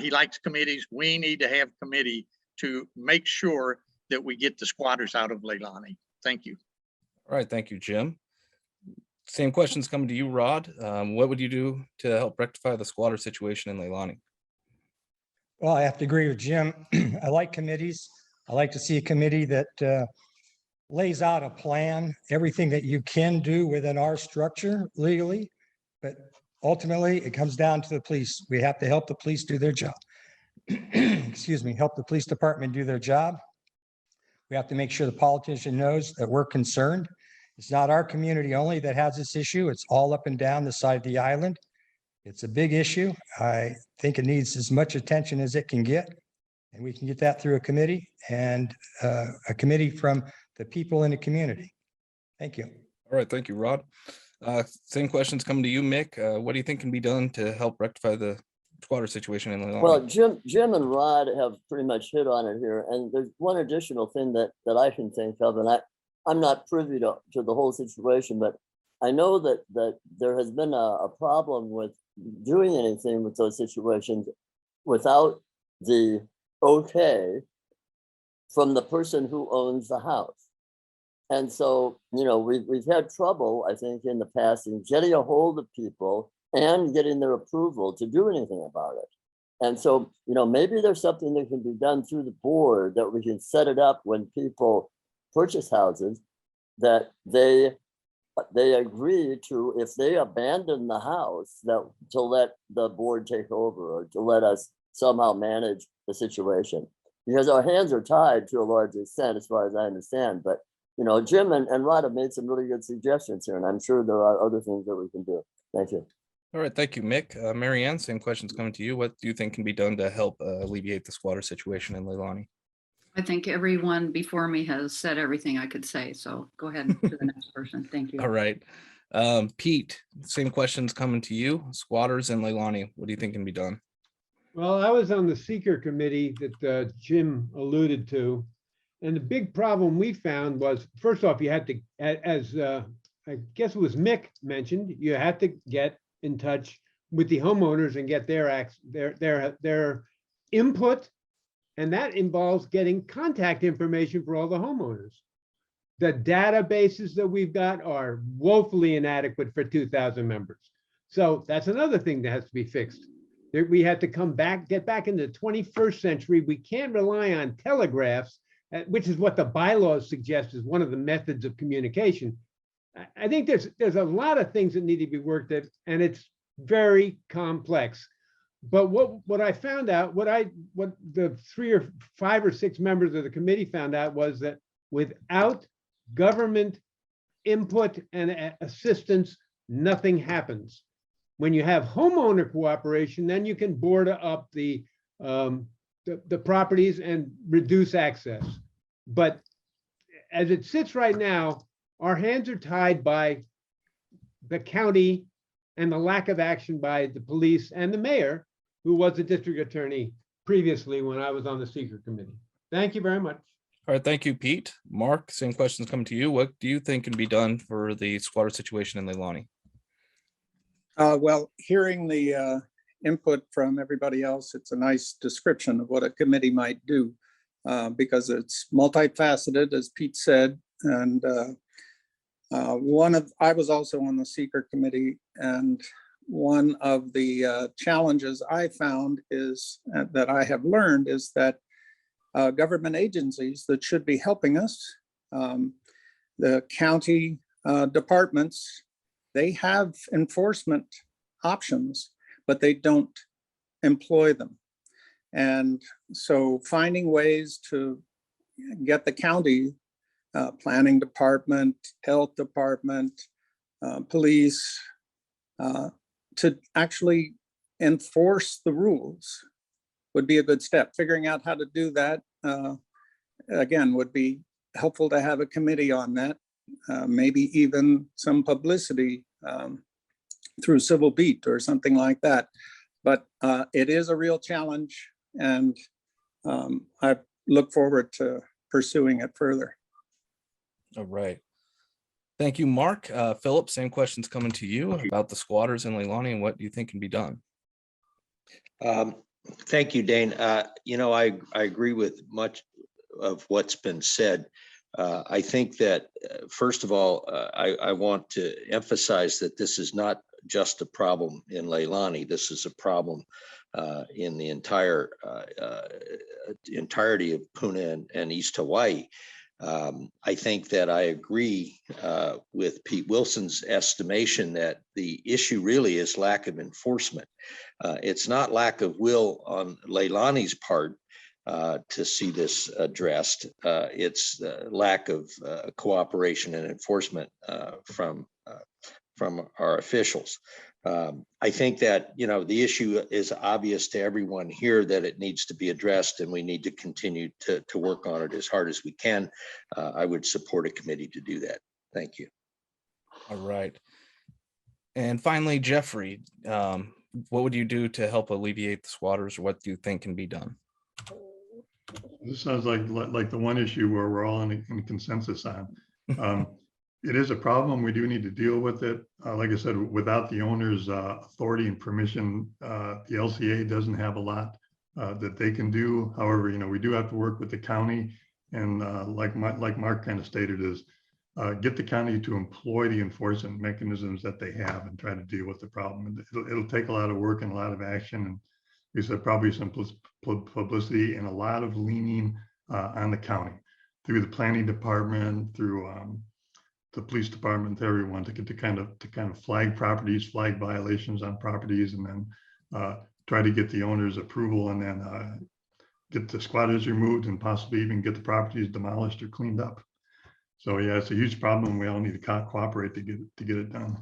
he likes committees. We need to have committee to make sure that we get the squatters out of Leilani. Thank you. All right, thank you, Jim. Same questions coming to you, Rod. What would you do to help rectify the squatter situation in Leilani? Well, I have to agree with Jim. I like committees. I like to see a committee that lays out a plan, everything that you can do within our structure legally. But ultimately, it comes down to the police. We have to help the police do their job. Excuse me, help the police department do their job. We have to make sure the politician knows that we're concerned. It's not our community only that has this issue. It's all up and down the side of the island. It's a big issue. I think it needs as much attention as it can get. And we can get that through a committee and a committee from the people in the community. Thank you. All right, thank you, Rod. Same questions coming to you, Mick. What do you think can be done to help rectify the squatter situation in Leilani? Well, Jim and Rod have pretty much hit on it here. And there's one additional thing that I can think of, and I'm not privy to the whole situation, but I know that there has been a problem with doing anything with those situations without the okay from the person who owns the house. And so, you know, we've had trouble, I think, in the past in getting a hold of people and getting their approval to do anything about it. And so, you know, maybe there's something that can be done through the board that we can set it up when people purchase houses that they agree to, if they abandon the house, that to let the board take over or to let us somehow manage the situation. Because our hands are tied to a large extent, as far as I understand. But, you know, Jim and Rod have made some really good suggestions here, and I'm sure there are other things that we can do. Thank you. All right, thank you, Mick. Mary Ann, same questions coming to you. What do you think can be done to help alleviate the squatter situation in Leilani? I think everyone before me has said everything I could say. So go ahead to the next person. Thank you. All right. Pete, same questions coming to you. Squatters in Leilani, what do you think can be done? Well, I was on the seeker committee that Jim alluded to. And the big problem we found was, first off, you had to, as I guess it was Mick mentioned, you had to get in touch with the homeowners and get their input. And that involves getting contact information for all the homeowners. The databases that we've got are woefully inadequate for 2,000 members. So that's another thing that has to be fixed. We had to get back in the 21st century. We can't rely on telegraphs, which is what the bylaws suggest is one of the methods of communication. I think there's a lot of things that need to be worked at, and it's very complex. But what I found out, what the 3 or 5 or 6 members of the committee found out was that without government input and assistance, nothing happens. When you have homeowner cooperation, then you can board up the properties and reduce access. But as it sits right now, our hands are tied by the county and the lack of action by the police and the mayor, who was the district attorney previously when I was on the seeker committee. Thank you very much. All right, thank you, Pete. Mark, same questions coming to you. What do you think can be done for the squatter situation in Leilani? Well, hearing the input from everybody else, it's a nice description of what a committee might do because it's multifaceted, as Pete said. And I was also on the seeker committee, and one of the challenges I found is that I have learned is that government agencies that should be helping us, the county departments, they have enforcement options, but they don't employ them. And so finding ways to get the county planning department, health department, police, to actually enforce the rules would be a good step. Figuring out how to do that, again, would be helpful to have a committee on that. Maybe even some publicity through Civil Beat or something like that. But it is a real challenge, and I look forward to pursuing it further. All right. Thank you, Mark. Philip, same questions coming to you about the squatters in Leilani and what you think can be done. Thank you, Dane. I agree with much of what's been said. I think that, first of all, I want to emphasize that this is not just a problem in Leilani. This is a problem in the entirety of Puna and East Hawaii. I think that I agree with Pete Wilson's estimation that the issue really is lack of enforcement. It's not lack of will on Leilani's part to see this addressed. It's lack of cooperation and enforcement from our officials. I think that, the issue is obvious to everyone here that it needs to be addressed, and we need to continue to work on it as hard as we can. I would support a committee to do that. Thank you. All right. And finally, Jeffrey, what would you do to help alleviate the squatters, or what do you think can be done? This sounds like the one issue where we're all in consensus on. It is a problem. We do need to deal with it. Like I said, without the owner's authority and permission, the LCA doesn't have a lot that they can do. However, we do have to work with the county, and like Mark kind of stated, is get the county to employ the enforcement mechanisms that they have and try to deal with the problem. It'll take a lot of work and a lot of action, and we said probably some publicity and a lot of leaning on the county through the planning department, through the police department, to everyone, to get to kind of flag properties, flag violations on properties, and then try to get the owner's approval, and then get the squatters removed, and possibly even get the properties demolished or cleaned up. So yeah, it's a huge problem. We all need to cooperate to get it done.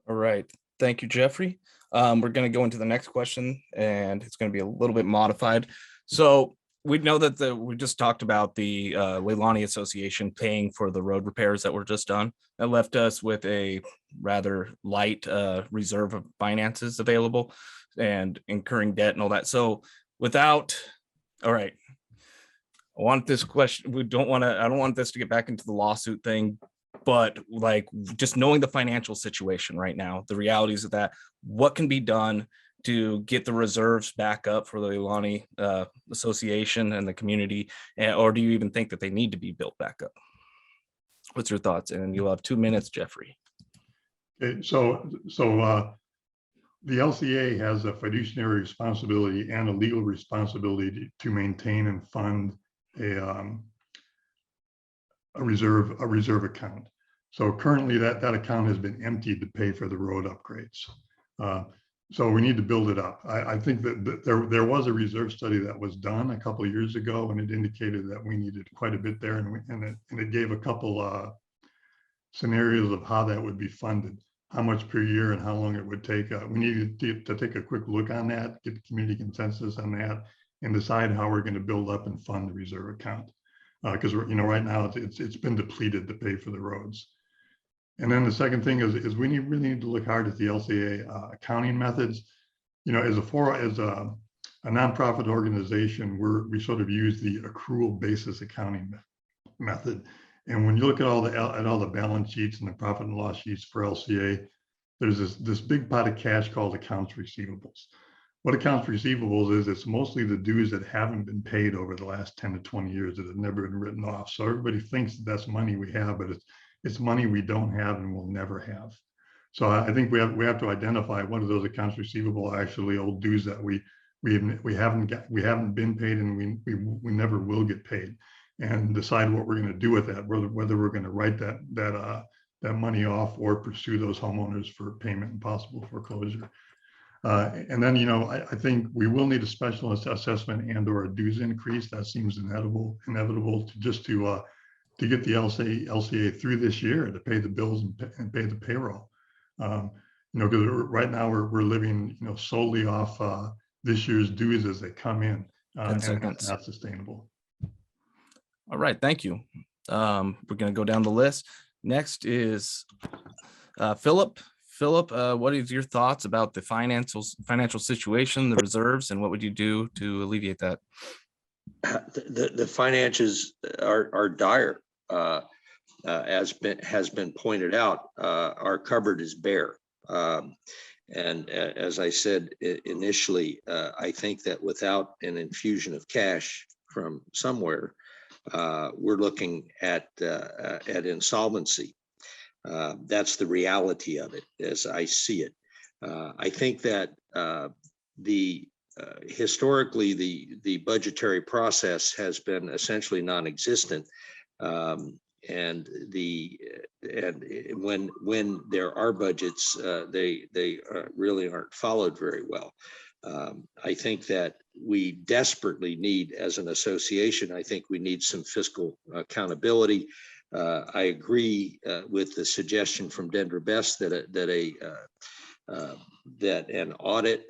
All right. Thank you, Jeffrey. We're going to go into the next question, and it's going to be a little bit modified. So we know that we just talked about the Leilani Association paying for the road repairs that were just done. That left us with a rather light reserve of finances available. and incurring debt and all that. So without, all right. I want this question. I don't want this to get back into the lawsuit thing, but like just knowing the financial situation right now, the realities of that, what can be done to get the reserves back up for the Leilani Association and the community, or do you even think that they need to be built back up? What's your thoughts? And you'll have 2 minutes, Jeffrey. Okay, so the LCA has a fiduciary responsibility and a legal responsibility to maintain and fund a reserve account. So currently that account has been emptied to pay for the road upgrades. So we need to build it up. I think that there was a reserve study that was done a couple of years ago, and it indicated that we needed quite a bit there, and it gave a couple scenarios of how that would be funded, how much per year and how long it would take. We needed to take a quick look on that, get the community consensus on that, and decide how we're going to build up and fund the reserve account. Because right now it's been depleted to pay for the roads. And then the second thing is we really need to look hard at the LCA accounting methods. As a nonprofit organization, we sort of use the accrual basis accounting method. And when you look at all the balance sheets and the profit and loss sheets for LCA, there's this big pot of cash called accounts receivables. What accounts receivables is, it's mostly the dues that haven't been paid over the last 10 to 20 years that have never been written off. So everybody thinks that's money we have, but it's money we don't have and will never have. So I think we have to identify what of those accounts receivable are actually old dues that we haven't been paid and we never will get paid, and decide what we're going to do with that, whether we're going to write that money off or pursue those homeowners for payment and possible foreclosure. And then, I think we will need a special assessment and or a dues increase. That seems inevitable to get the LCA through this year, to pay the bills and pay the payroll. Because right now we're living, solely off this year's dues as they come in, and that's not sustainable. All right, thank you. We're going to go down the list. Next is Philip. Philip, what is your thoughts about the financial situation, the reserves, and what would you do to alleviate that? The finances are dire. As has been pointed out, our cupboard is bare. And as I said initially, I think that without an infusion of cash from somewhere, we're looking at insolvency. That's the reality of it, as I see it. I think that historically the budgetary process has been essentially non-existent, and when there are budgets, they really aren't followed very well. I think that we desperately need, as an association, I think we need some fiscal accountability. I agree with the suggestion from Dendra Best that an audit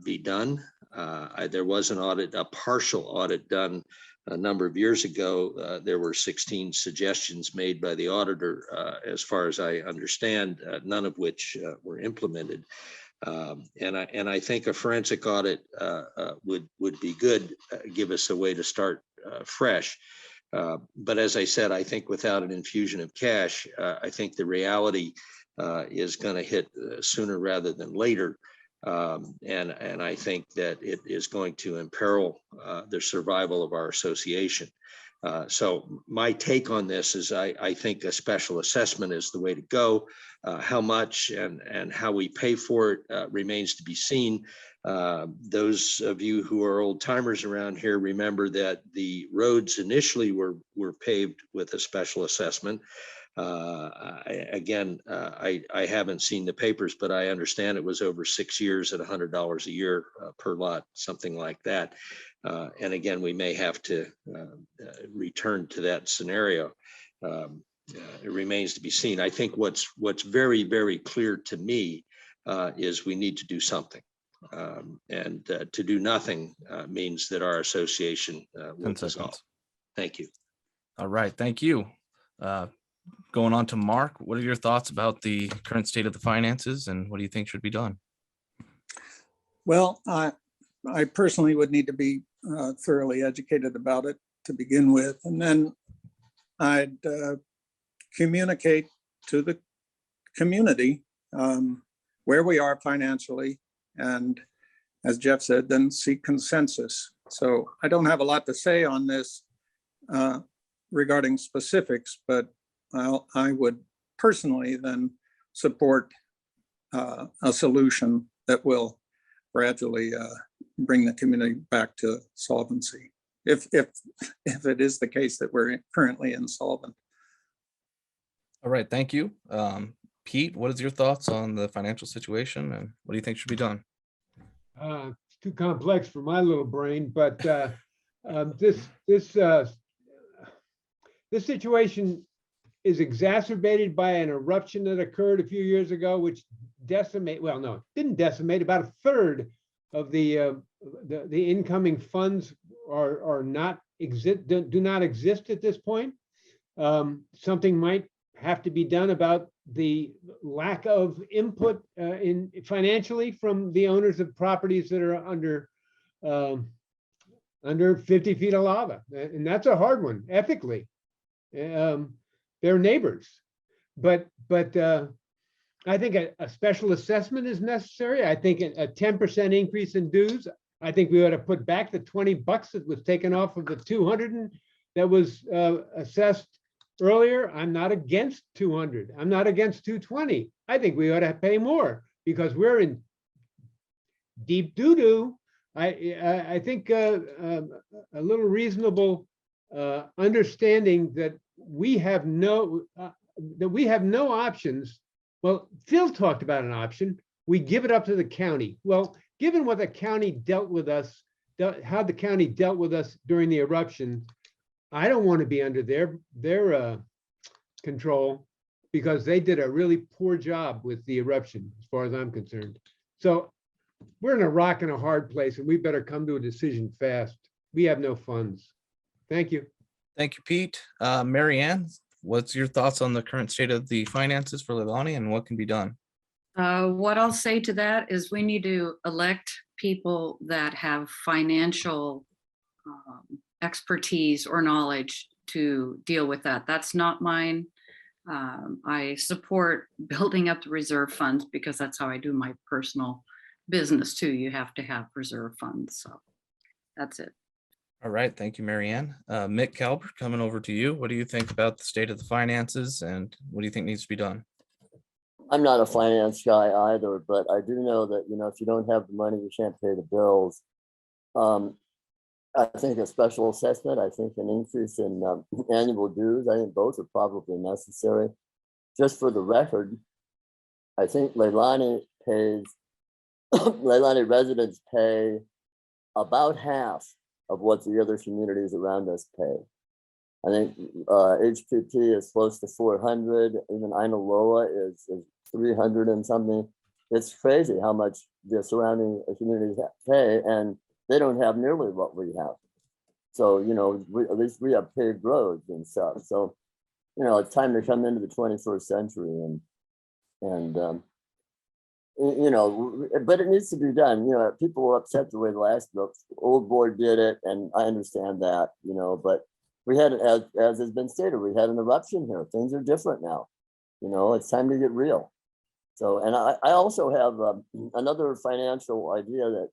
be done. There was an audit, a partial audit done a number of years ago. There were 16 suggestions made by the auditor, as far as I understand, none of which were implemented. And I think a forensic audit would be good, give us a way to start fresh. But as I said, I think without an infusion of cash, I think the reality is going to hit sooner rather than later. And I think that it is going to imperil the survival of our association. So my take on this is I think a special assessment is the way to go. How much and how we pay for it remains to be seen. Those of you who are old timers around here remember that the roads initially were paved with a special assessment. I haven't seen the papers, but I understand it was over 6 years at $100 a year per lot, something like that. And again, we may have to return to that scenario. It remains to be seen. I think what's very, very clear to me is we need to do something. And to do nothing means that our association will dissolve. Thank you. All right, thank you. Going on to Mark, what are your thoughts about the current state of the finances and what do you think should be done? Well, I personally would need to be thoroughly educated about it to begin with, and then I'd communicate to the community where we are financially, and as Jeff said, then seek consensus. So I don't have a lot to say on this regarding specifics, but I would personally then support a solution that will gradually bring the community back to solvency, if it is the case that we're currently insolvent. All right, thank you. Pete, what is your thoughts on the financial situation and what do you think should be done? It's too complex for my little brain, but this situation is exacerbated by an eruption that occurred a few years ago, which didn't decimate. About a third of the incoming funds do not exist at this point. Something might have to be done about the lack of input in financially from the owners of properties that are under 50 feet of lava, and that's a hard one ethically. They're neighbors, but I think a special assessment is necessary. I think a 10% increase in dues. I think we ought to put back the $20 that was taken off of the 200 that was assessed earlier. I'm not against 200. I'm not against 220. I think we ought to pay more because we're in deep doo-doo. I think a little reasonable understanding that we have no options. Well, Phil talked about an option. We give it up to the county. Well, given what the county dealt with us, how the county dealt with us during the eruption, I don't want to be under their control because they did a really poor job with the eruption, as far as I'm concerned. So we're in a rock and a hard place, and we better come to a decision fast. We have no funds. Thank you. Thank you, Pete. Mary Ann, what's your thoughts on the current state of the finances for Leilani and what can be done? What I'll say to that is we need to elect people that have financial expertise or knowledge to deal with that. That's not mine. I support building up the reserve funds because that's how I do my personal business too. You have to have reserve funds. So that's it. All right, thank you, Mary Ann. Mick Calvert, coming over to you. What do you think about the state of the finances and what do you think needs to be done? I'm not a finance guy either, but I do know that, if you don't have the money, you can't pay the bills. I think a special assessment, I think an increase in annual dues, I think both are probably necessary. Just for the record, I think Leilani residents pay about half of what the other communities around us pay. I think HPP is close to 400, even Ainaloa is 300 and something. It's crazy how much the surrounding communities pay, and they don't have nearly what we have. So, at least we have paved roads and stuff. So, it's time to come into the 21st century but it needs to be done. People were upset the way the old board did it, and I understand that, but we had, as has been stated, we had an eruption here. Things are different now. It's time to get real. So, and I also have another financial idea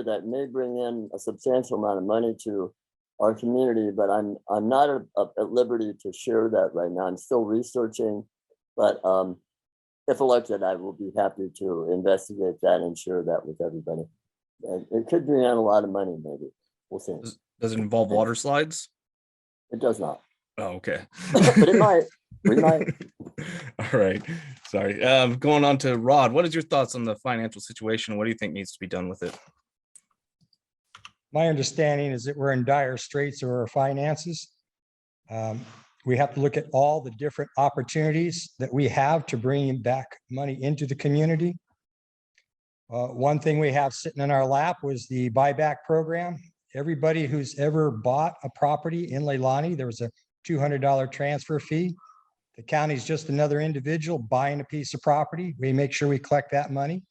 that may bring in a substantial amount of money to our community, but I'm not at liberty to share that right now. I'm still researching, but if elected, I will be happy to investigate that and share that with everybody. And it could bring in a lot of money, maybe. We'll see. Does it involve water slides? It does not. Oh, okay. But it might. We might. All right. Sorry. Going on to Rod. What is your thoughts on the financial situation? What do you think needs to be done with it? My understanding is that we're in dire straits of our finances. We have to look at all the different opportunities that we have to bring back money into the community. One thing we have sitting in our lap was the buyback program. Everybody who's ever bought a property in Leilani, there was a $200 transfer fee. The county's just another individual buying a piece of property. We make sure we collect that money.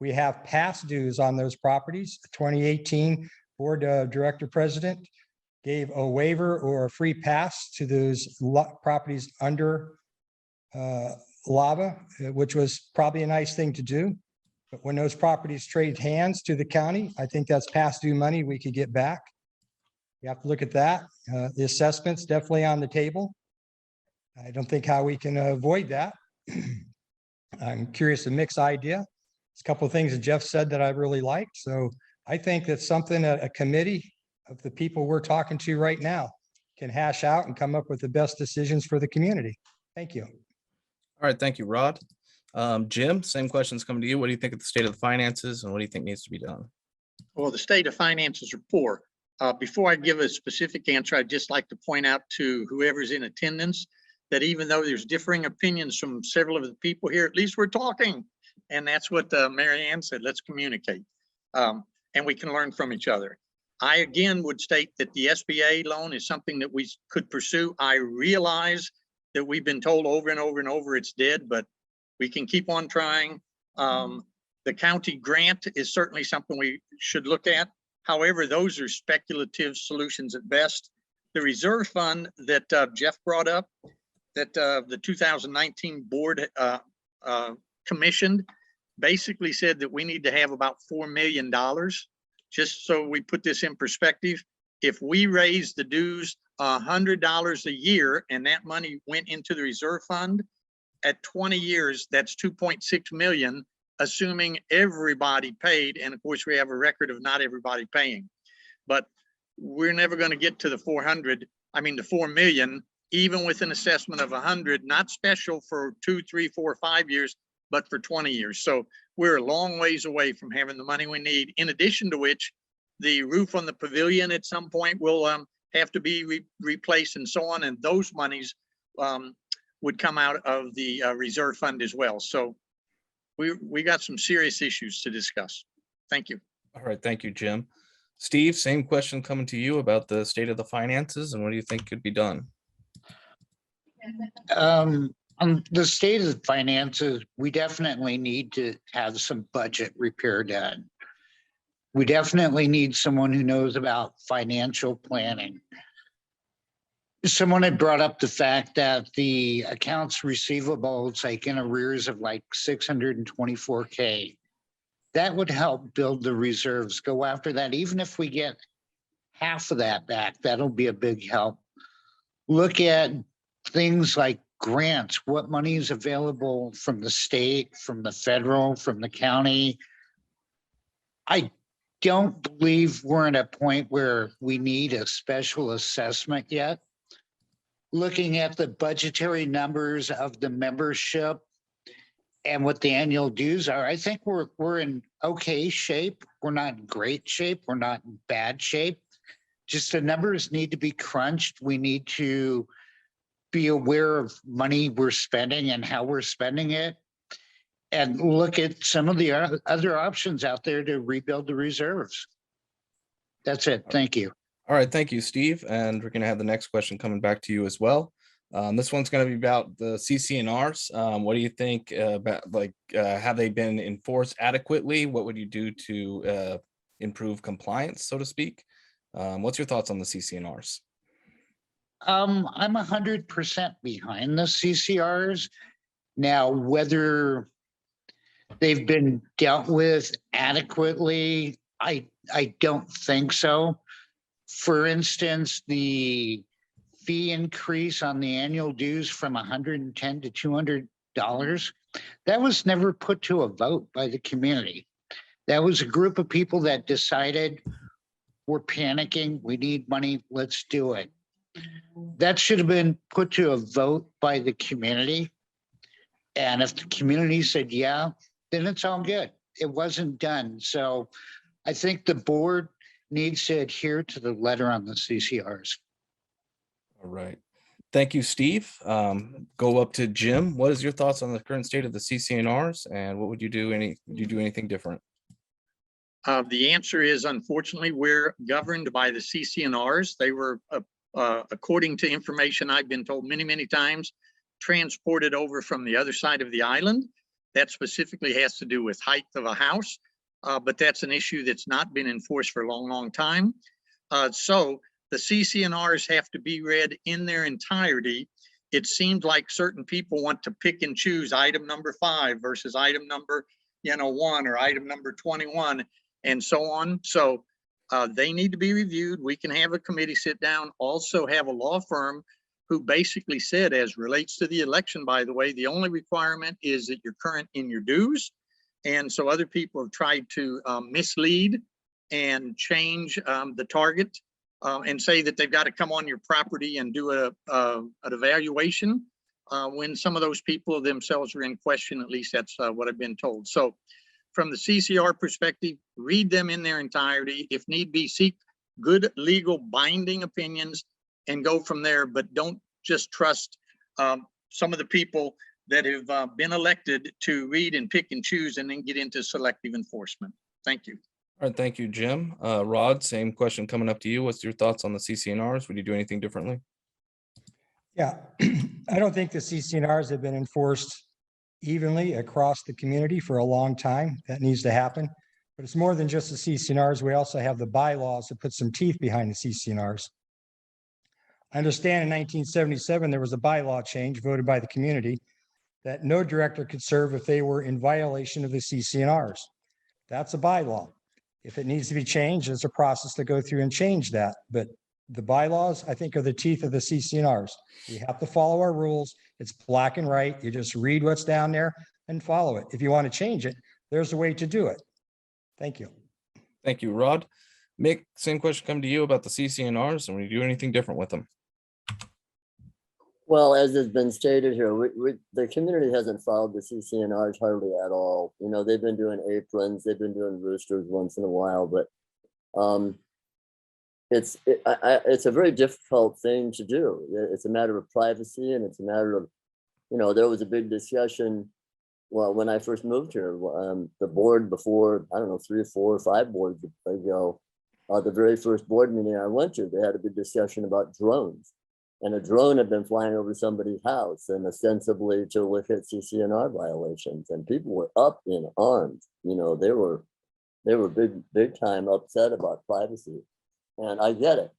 We have past dues on those properties. The 2018 Board of Director President gave a waiver or a free pass to those properties under lava, which was probably a nice thing to do. But when those properties trade hands to the county, I think that's past due money we could get back. We have to look at that. The assessment's definitely on the table. I don't think how we can avoid that. I'm curious, a mixed idea. There's a couple of things that Jeff said that I really liked. So I think that's something a committee of the people we're talking to right now can hash out and come up with the best decisions for the community. Thank you. All right, thank you, Rod. Jim, same questions coming to you. What do you think of the state of the finances and what do you think needs to be done? Well, the state of finances are poor. Before I give a specific answer, I'd just like to point out to whoever's in attendance that even though there's differing opinions from several of the people here, at least we're talking. And that's what Mary Ann said, let's communicate. And we can learn from each other. I again would state that the SBA loan is something that we could pursue. I realize that we've been told over and over and over it's dead, but we can keep on trying. The county grant is certainly something we should look at. However, those are speculative solutions at best. The reserve fund that Jeff brought up, that the 2019 board commissioned, basically said that we need to have about $4 million. Just so we put this in perspective, if we raise the dues $100 a year and that money went into the reserve fund, at 20 years, that's 2.6 million, assuming everybody paid. And of course, we have a record of not everybody paying. But we're never going to get to the 4 million, even with an assessment of 100, not special for 2, 3, 4, 5 years, but for 20 years. So we're a long ways away from having the money we need. In addition to which, the roof on the pavilion at some point will have to be replaced and so on. And those monies would come out of the reserve fund as well. So we got some serious issues to discuss. Thank you. All right, thank you, Jim. Steve, same question coming to you about the state of the finances and what do you think could be done? On the state of the finances, we definitely need to have some budget repair done. We definitely need someone who knows about financial planning. Someone had brought up the fact that the accounts receivable is like in arrears of like 624K. That would help build the reserves, go after that. Even if we get half of that back, that'll be a big help. Look at things like grants, what money is available from the state, from the federal, from the county. I don't believe we're at a point where we need a special assessment yet. Looking at the budgetary numbers of the membership and what the annual dues are, I think we're in okay shape. We're not in great shape. We're not in bad shape. Just the numbers need to be crunched. We need to be aware of money we're spending and how we're spending it, and look at some of the other options out there to rebuild the reserves. That's it. Thank you. All right, thank you, Steve. And we're going to have the next question coming back to you as well. This one's going to be about the CC&Rs. What do you think about, have they been enforced adequately? What would you do to improve compliance, so to speak? What's your thoughts on the CC&Rs? I'm 100% behind the CCRs. Now, whether they've been dealt with adequately, I don't think so. For instance, the fee increase on the annual dues from $110 to $200, that was never put to a vote by the community. That was a group of people that decided, we're panicking, we need money, let's do it. That should have been put to a vote by the community. And if the community said, yeah, then it's all good. It wasn't done. So I think the board needs to adhere to the letter on the CCRs. All right. Thank you, Steve. Go up to Jim. What is your thoughts on the current state of the CC&Rs and what would you do? Would you do anything different? The answer is, unfortunately, we're governed by the CC&Rs. They were, according to information I've been told many, many times, transported over from the other side of the island. That specifically has to do with height of a house, but that's an issue that's not been enforced for a long, long time. So the CC&Rs have to be read in their entirety. It seems like certain people want to pick and choose item number 5 versus item number 1 or item number 21 and so on. So they need to be reviewed. We can have a committee sit down, also have a law firm who basically said, as relates to the election, by the way, the only requirement is that you're current in your dues. And so other people have tried to mislead and change the target and say that they've got to come on your property and do an evaluation when some of those people themselves are in question. At least that's what I've been told. So from the CCR perspective, read them in their entirety. If need be, seek good legal binding opinions and go from there, but don't just trust some of the people that have been elected to read and pick and choose and then get into selective enforcement. Thank you. All right, thank you, Jim. Rod, same question coming up to you. What's your thoughts on the CC&Rs? Would you do anything differently? Yeah, I don't think the CC&Rs have been enforced evenly across the community for a long time. That needs to happen. But it's more than just the CC&Rs. We also have the bylaws that put some teeth behind the CC&Rs. I understand in 1977, there was a bylaw change voted by the community that no director could serve if they were in violation of the CC&Rs. That's a bylaw. If it needs to be changed, there's a process to go through and change that. But the bylaws, I think, are the teeth of the CC&Rs. We have to follow our rules. It's black and white. You just read what's down there and follow it. If you want to change it, there's a way to do it. Thank you. Thank you, Rod. Mick, same question come to you about the CC&Rs, and we do anything different with them? Well, as has been stated here, the community hasn't followed the CC&Rs hardly at all. You know, they've been doing aprons, they've been doing roosters once in a while, but it's a very difficult thing to do. It's a matter of privacy, and it's a matter of, you know, there was a big discussion. Well, when I first moved here, the board before, I don't know, 3 or 4 or 5 boards ago, the very first board meeting I went to, they had a big discussion about drones. And a drone had been flying over somebody's house and ostensibly to look at CC&R violations. And people were up in arms. You know, they were big time upset about privacy. And I get it.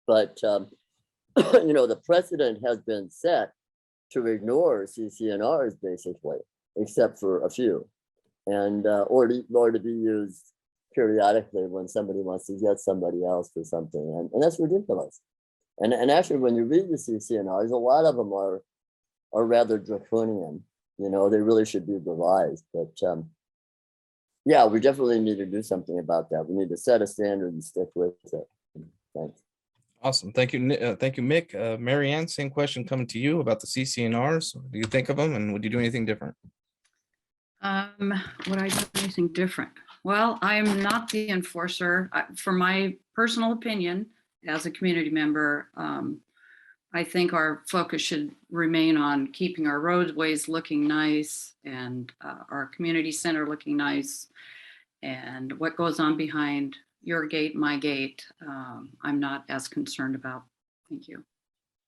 But, you know, the precedent has been set to ignore CC&Rs basically, except for a few. And, or to be used periodically when somebody wants to get somebody else for something. And that's ridiculous. And actually, when you read the CC&Rs, a lot of them are rather draconian. You know, they really should be revised. But yeah, we definitely need to do something about that. We need to set a standard and stick with it. Thanks. Awesome. Thank you. Thank you, Mick. Mary Ann, same question coming to you about the CC&Rs. What do you think of them, and would you do anything different? Would I do anything different? Well, I'm not the enforcer. For my personal opinion, as a community member, I think our focus should remain on keeping our roadways looking nice and our community center looking nice. And what goes on behind your gate, my gate, I'm not as concerned about. Thank you.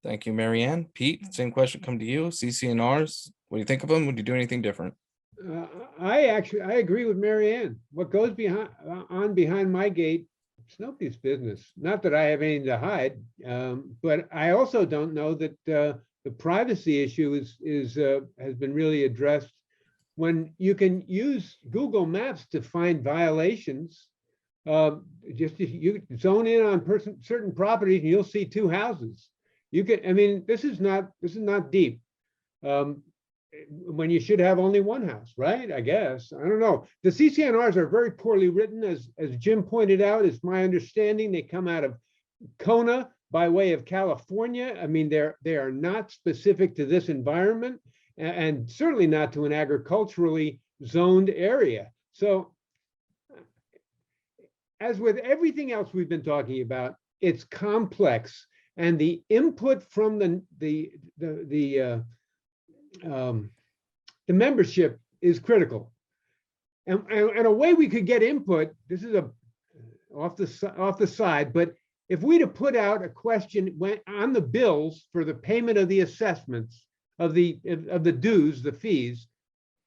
Thank you, Mary Ann. Pete, same question come to you. CC&Rs, what do you think of them? Would you do anything different? I agree with Mary Ann. What goes behind my gate, it's nobody's business. Not that I have anything to hide, but I also don't know that the privacy issue has been really addressed. When you can use Google Maps to find violations, just you zone in on certain properties and you'll see 2 houses. You can, I mean, this is not deep. When you should have only 1 house, right? I guess. I don't know. The CC&Rs are very poorly written, as Jim pointed out. It's my understanding they come out of Kona by way of California. I mean, they are not specific to this environment, and certainly not to an agriculturally zoned area. So, as with everything else we've been talking about, it's complex, and the input from the membership is critical, and a way we could get input. This is off the side, but if we'd have put out a question on the bills for the payment of the assessments of the dues, the fees,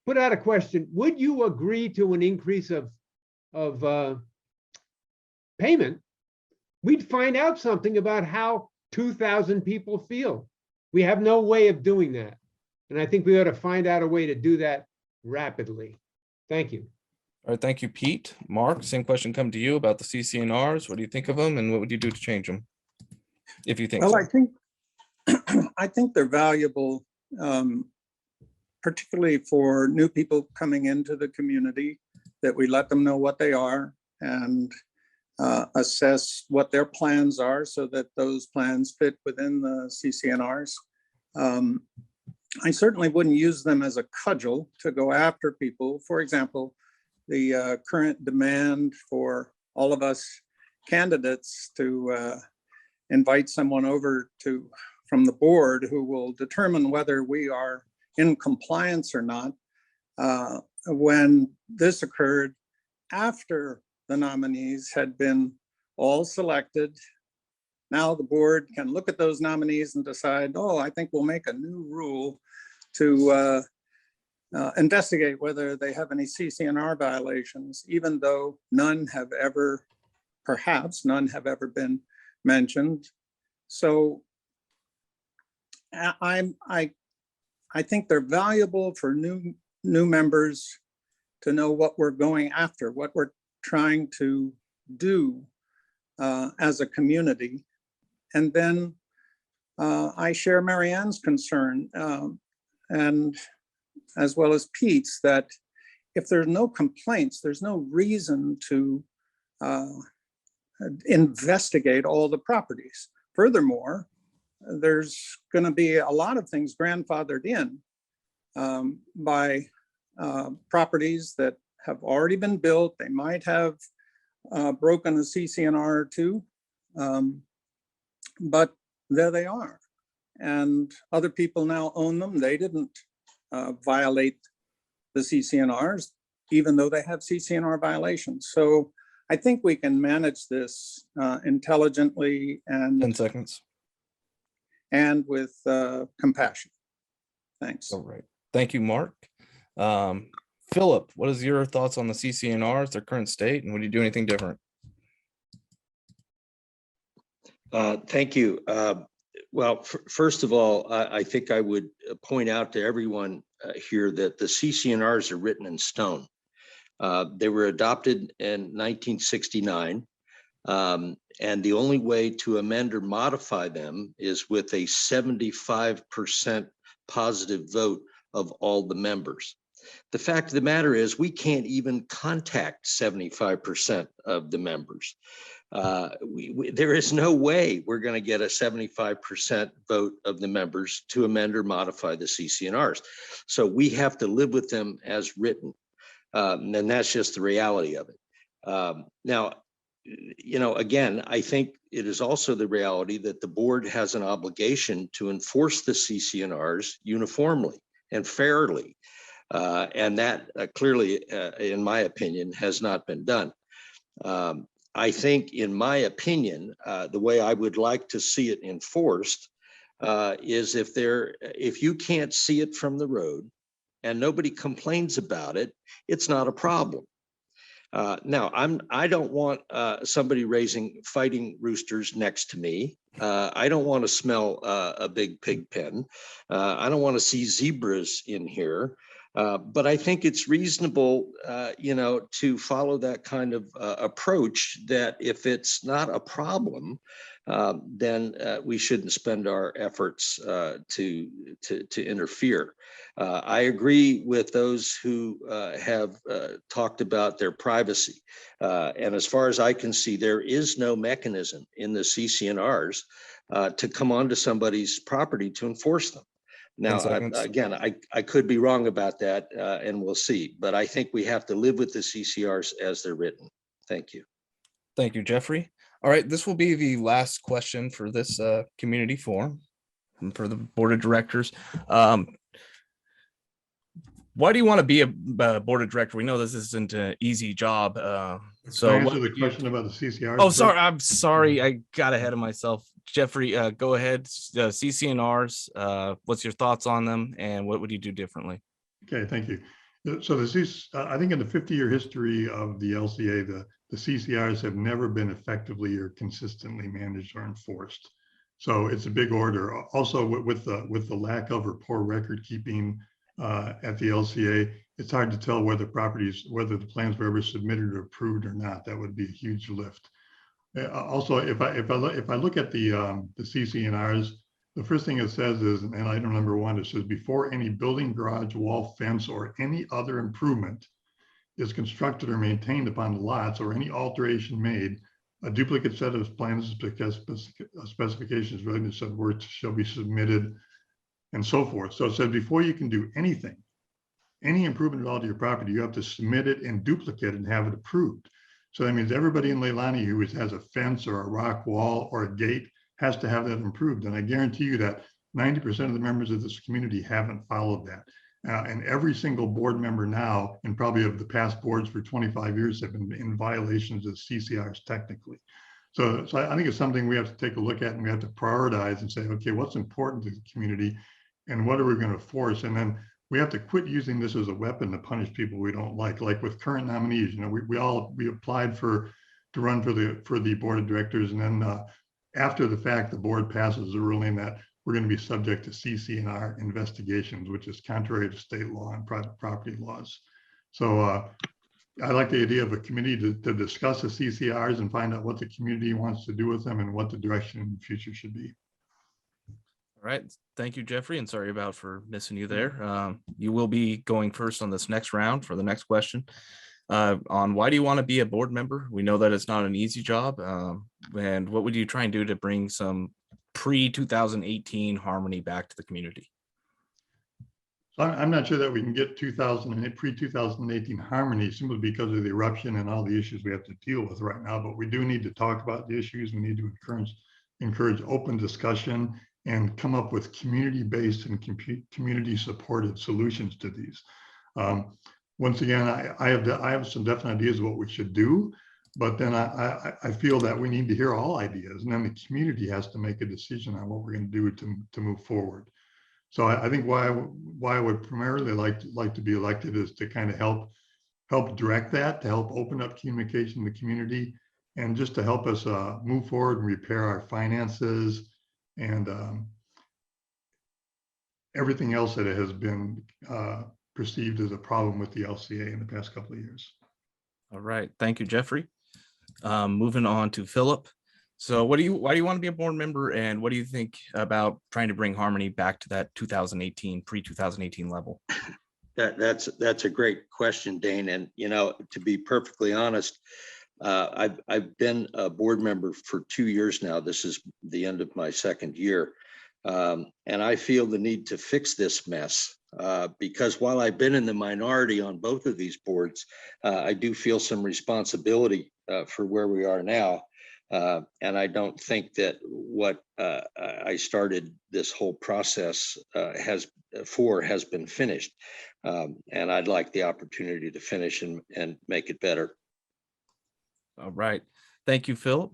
put out a question. Would you agree to an increase of payment? We'd find out something about how 2,000 people feel. We have no way of doing that. And I think we ought to find out a way to do that rapidly. Thank you. All right, thank you, Pete. Mark, same question come to you about the CCNRs. What do you think of them and what would you do to change them? If you think Well, so. I think, I think they're valuable, particularly for new people coming into the community, that we let them know what they are and assess what their plans are so that those plans fit within the CCNRs. I certainly wouldn't use them as a cudgel to go after people. For example, the current demand for all of us candidates to invite someone over from the board who will determine whether we are in compliance or not. When this occurred after the nominees had been all selected, now the board can look at those nominees and decide, oh, I think we'll make a new rule to investigate whether they have any CCNR violations, even though none have ever, perhaps none have ever been mentioned. So I think they're valuable for new members to know what we're going after, what we're trying to do as a community. And then I share Marianne's concern, and as well as Pete's, that if there's no complaints, there's no reason to investigate all the properties. Furthermore, there's going to be a lot of things grandfathered in by properties that have already been built. They might have broken the CCNR too, but there they are. And other people now own them. They didn't violate the CCNRs, even though they have CCNR violations. So I think we can manage this intelligently 10 seconds. and with compassion. Thanks. All right. Thank you, Mark. Philip, what is your thoughts on the CCNRs, their current state, and would you do anything different? Thank you. Well, first of all, I think I would point out to everyone here that the CCNRs are written in stone. They were adopted in 1969, and the only way to amend or modify them is with a 75% positive vote of all the members. The fact of the matter is we can't even contact 75% of the members. There is no way we're going to get a 75% vote of the members to amend or modify the CCNRs. So we have to live with them as written. And that's just the reality of it. Now, you know, again, I think it is also the reality that the board has an obligation to enforce the CCNRs uniformly and fairly. And that clearly, in my opinion, has not been done. I think, in my opinion, the way I would like to see it enforced is if you can't see it from the road and nobody complains about it, it's not a problem. Now, I don't want somebody raising fighting roosters next to me. I don't want to smell a big pig pen. I don't want to see zebras in here. But I think it's reasonable, you know, to follow that kind of approach, that if it's not a problem, then we shouldn't spend our efforts to interfere. I agree with those who have talked about their privacy. And as far as I can see, there is no mechanism in the CCNRs to come onto somebody's property to enforce them. Now, again, I could be wrong about that, and we'll see. But I think we have to live with the CCRs as they're written. Thank you. Thank you, Jeffrey. All right, this will be the last question for this community forum and for the board of directors. Why do you want to be a board of director? We know this isn't an easy job. So Can I answer the question about the CCRs? Oh, sorry. I'm sorry. I got ahead of myself. Jeffrey, go ahead. CCNRs, what's your thoughts on them and what would you do differently? Okay, thank you. So I think in the 50-year history of the LCA, the CCRs have never been effectively or consistently managed or enforced. So it's a big order. Also with the lack of or poor record keeping at the LCA, it's hard to tell whether the plans were ever submitted or approved or not. That would be a huge lift. Also, if I look at the CCNRs, the first thing it says is, and item number 1, it says before any building, garage, wall, fence, or any other improvement is constructed or maintained upon the lots or any alteration made, a duplicate set of plans specifications relating to said work shall be submitted, and so forth. So it said before you can do anything, any improvement at all to your property, you have to submit it and duplicate it and have it approved. So that means everybody in Leilani who has a fence or a rock wall or a gate has to have that improved. And I guarantee you that 90% of the members of this community haven't followed that. And every single board member now, and probably of the past boards for 25 years, have been in violations of CCRs technically. So I think it's something we have to take a look at, and we have to prioritize and say, okay, what's important to the community and what are we going to force? And then we have to quit using this as a weapon to punish people we don't like with current nominees. You know, we applied to run for the board of directors, and then after the fact, the board passes a ruling that we're going to be subject to CCNR investigations, which is contrary to state law and private property laws. So I like the idea of a committee to discuss the CCRs and find out what the community wants to do with them and what the direction in the future should be. All right. Thank you, Jeffrey, and sorry for missing you there. You will be going first on this next round for the next question. On why do you want to be a board member? We know that it's not an easy job. And what would you try and do to bring some pre-2018 harmony back to the community? So I'm not sure that we can get pre-2018 harmony simply because of the eruption and all the issues we have to deal with right now. But we do need to talk about the issues. We need to encourage open discussion and come up with community-based and community-supported solutions to these. Once again, I have some definite ideas of what we should do, but then I feel that we need to hear all ideas, and then the community has to make a decision on what we're going to do to move forward. So I think why I would primarily like to be elected is to kind of help direct that, to help open up communication in the community, and just to help us move forward and repair our finances and everything else that has been perceived as a problem with the LCA in the past couple of years. All right. Thank you, Jeffrey. Moving on to Philip. So why do you want to be a board member, and what do you think about trying to bring harmony back to that pre-2018 level? That's a great question, Dane. And, you know, to be perfectly honest, I've been a board member for 2 years now. This is the end of my second year. And I feel the need to fix this mess because while I've been in the minority on both of these boards, I do feel some responsibility for where we are now. And I don't think that what I started this whole process has been finished. And I'd like the opportunity to finish and make it better. All right. Thank you, Phil.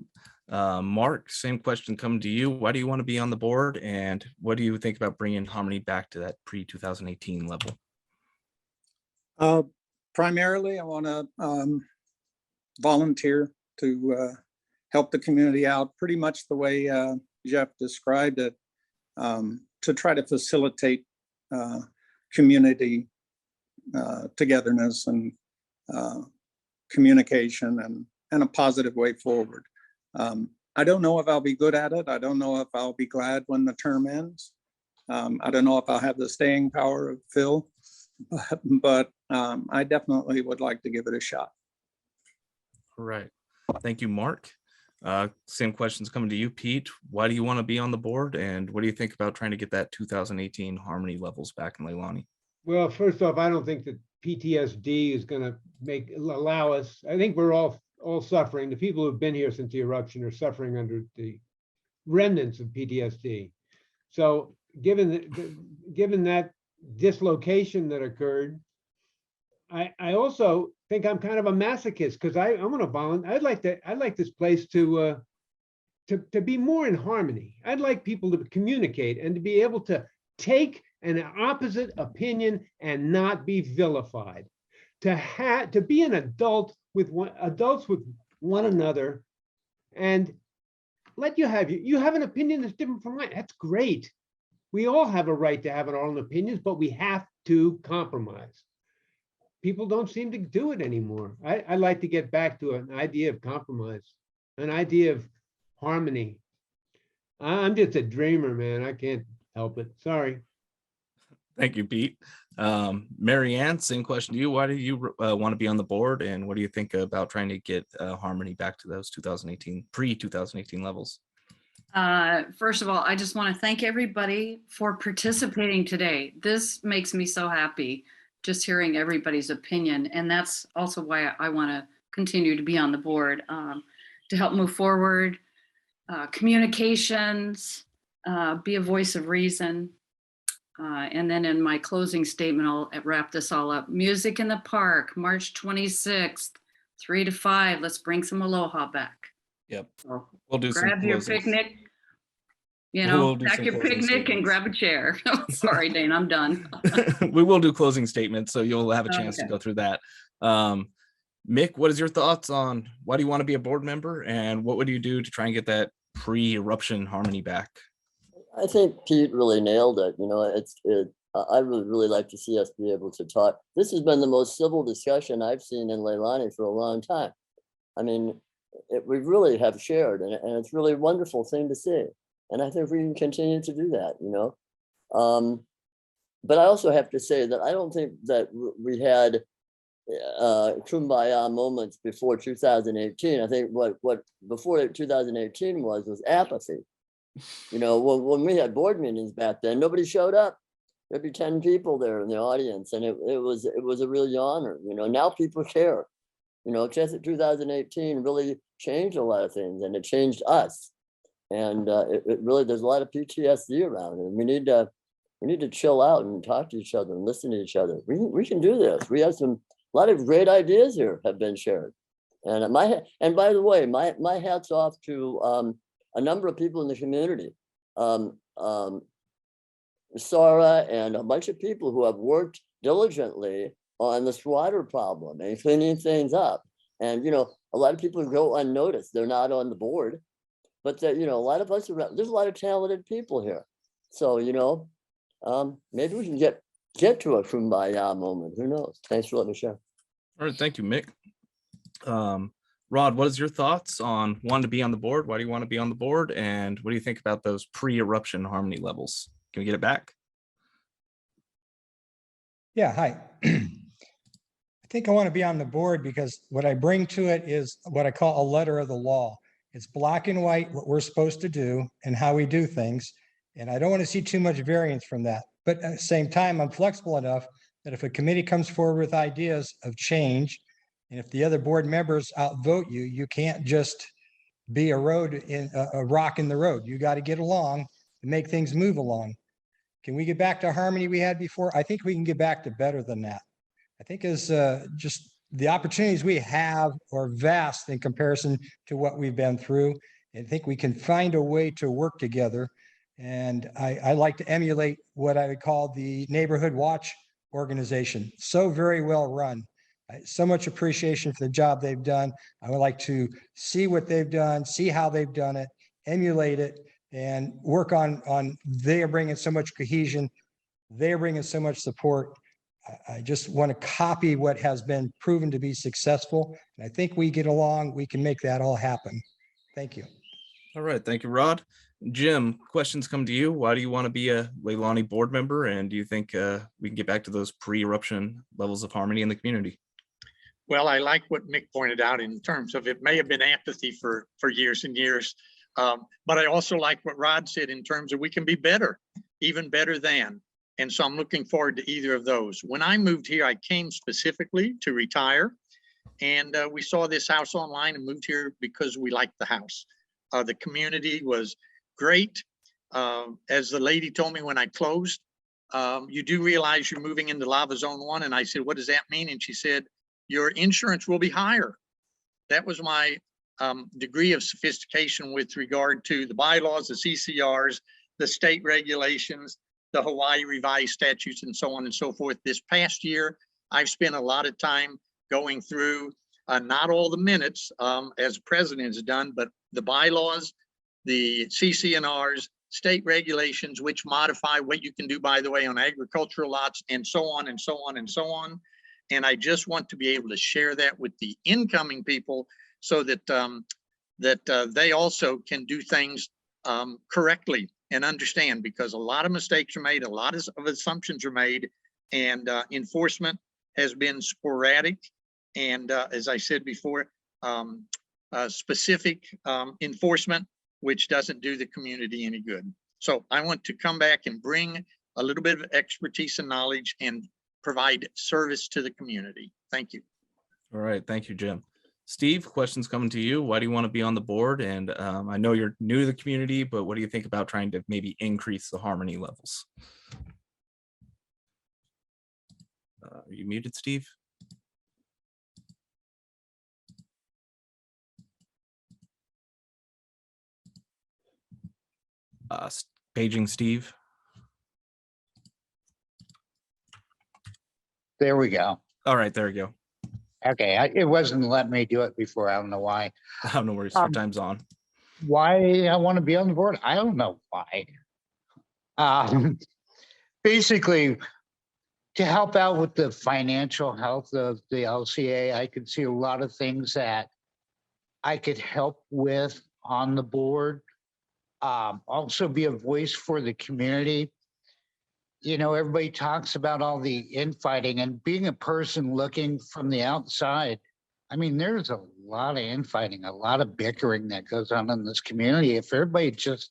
Mark, same question coming to you. Why do you want to be on the board, and what do you think about bringing harmony back to that pre-2018 level? Primarily, I want to volunteer to help the community out pretty much the way Jeff described it, to try to facilitate community togetherness and communication and a positive way forward. I don't know if I'll be good at it. I don't know if I'll be glad when the term ends. I don't know if I'll have the staying power of Phil, but I definitely would like to give it a shot. All right. Thank you, Mark. Same questions coming to you, Pete. Why do you want to be on the board, and what do you think about trying to get that 2018 harmony levels back in Leilani? Well, first off, I don't think that PTSD is going to allow us. I think we're all suffering. The people who've been here since the eruption are suffering under the remnants of PTSD. So given that dislocation that occurred, I also think I'm kind of a masochist because I'm going to volunteer. I'd like this place to be more in harmony. I'd like people to communicate and to be able to take an opposite opinion and not be vilified. To be an adult with adults with one another and let you have an opinion that's different from mine. That's great. We all have a right to have our own opinions, but we have to compromise. People don't seem to do it anymore. I like to get back to an idea of compromise, an idea of harmony. I'm just a dreamer, man. I can't help it. Sorry. Thank you, Pete. Mary Ann, same question to you. Why do you want to be on the board, and what do you think about trying to get Harmony back to those 2018, pre-2018 levels? First of all, I just want to thank everybody for participating today. This makes me so happy, just hearing everybody's opinion. And that's also why I want to continue to be on the board, to help move forward, communications, be a voice of reason. And then in my closing statement, I'll wrap this all up. Music in the Park, March 26th, 3 to 5. Let's bring some aloha back. Yep. So We'll do some grab your closing. picnic, you We'll know, do pack some your closing picnic and statements. grab a chair. Sorry, Dane, I'm done. We will do closing statements, so you'll have a chance to Okay. go through that. Mick, what is your thoughts on why do you want to be a board member, and what would you do to try and get that pre-eruption Harmony back? I think Pete really nailed it. You know, I would really like to see us be able to talk. This has been the most civil discussion I've seen in Leilani for a long time. I mean, we really have shared, and it's really a wonderful thing to see. And I think we can continue to do that, you know. But I also have to say that I don't think that we had kumbaya moments before 2018. I think what before 2018 was apathy. You know, when we had board meetings back then, nobody showed up. There'd be 10 people there in the audience, and it was a really honor. You know, now people care. You know, 2018 really changed a lot of things, and it changed us. And it really, there's a lot of PTSD around, and we need to chill out and talk to each other and listen to each other. We can do this. We have a lot of great ideas here have been shared. And by the way, my hat's off to a number of people in the community, Sarah and a bunch of people who have worked diligently on this water problem and cleaning things up. And, you know, a lot of people go unnoticed. They're not on the board, but you know, a lot of us around, there's a lot of talented people here. So, you know, maybe we can get to a kumbaya moment. Who knows? Thanks for letting me share. All right, thank you, Mick. Rod, what is your thoughts on wanting to be on the board? Why do you want to be on the board? And what do you think about those pre-eruption Harmony levels? Can we get it back? Yeah, hi. I think I want to be on the board because what I bring to it is what I call a letter of the law. It's black and white, what we're supposed to do and how we do things. And I don't want to see too much variance from that. But at the same time, I'm flexible enough that if a committee comes forward with ideas of change, and if the other board members outvote you, you can't just be a rock in the road. You got to get along and make things move along. Can we get back to harmony we had before? I think we can get back to better than that. I think as just the opportunities we have are vast in comparison to what we've been through. I think we can find a way to work together. And I like to emulate what I would call the Neighborhood Watch organization. So very well run. So much appreciation for the job they've done. I would like to see what they've done, see how they've done it, emulate it, and work on they are bringing so much cohesion. They're bringing so much support. I just want to copy what has been proven to be successful. And I think we get along, we can make that all happen. Thank you. All right, thank you, Rod. Jim, questions come to you. Why do you want to be a Leilani board member? And do you think we can get back to those pre-eruption levels of harmony in the community? Well, I like what Mick pointed out in terms of it may have been apathy for years and years. But I also like what Rod said in terms of we can be better, even better than. And so I'm looking forward to either of those. When I moved here, I came specifically to retire. And we saw this house online and moved here because we liked the house. The community was great. As the lady told me when I closed, you do realize you're moving into Lava Zone 1. And I said, what does that mean? And she said, your insurance will be higher. That was my degree of sophistication with regard to the bylaws, the CCRs, the state regulations. the Hawaii revised statutes and so on and so forth. This past year, I've spent a lot of time going through not all the minutes as president has done, but the bylaws, the CCNRs, state regulations, which modify what you can do, by the way, on agricultural lots, and so on and so on and so on. And I just want to be able to share that with the incoming people so that they also can do things correctly and understand, because a lot of mistakes are made, a lot of assumptions are made, and enforcement has been sporadic. And as I said before, specific enforcement, which doesn't do the community any good. So I want to come back and bring a little bit of expertise and knowledge and provide service to the community. Thank you. All right, thank you, Jim. Steve, questions coming to you. Why do you want to be on the board? And I know you're new to the community, but what do you think about trying to maybe increase the harmony levels? Are you muted, Steve? Paging Steve. There we go. All right, there you go. Okay, it wasn't letting me do it before. I don't know why. Oh, no worries. Your time's on. Why I want to be on the board? I don't know why. Basically, to help out with the financial health of the LCA, I could see a lot of things that I could help with on the board. Also be a voice for the community. You know, everybody talks about all the infighting, and being a person looking from the outside, I mean, there's a lot of infighting, a lot of bickering that goes on in this community. If everybody just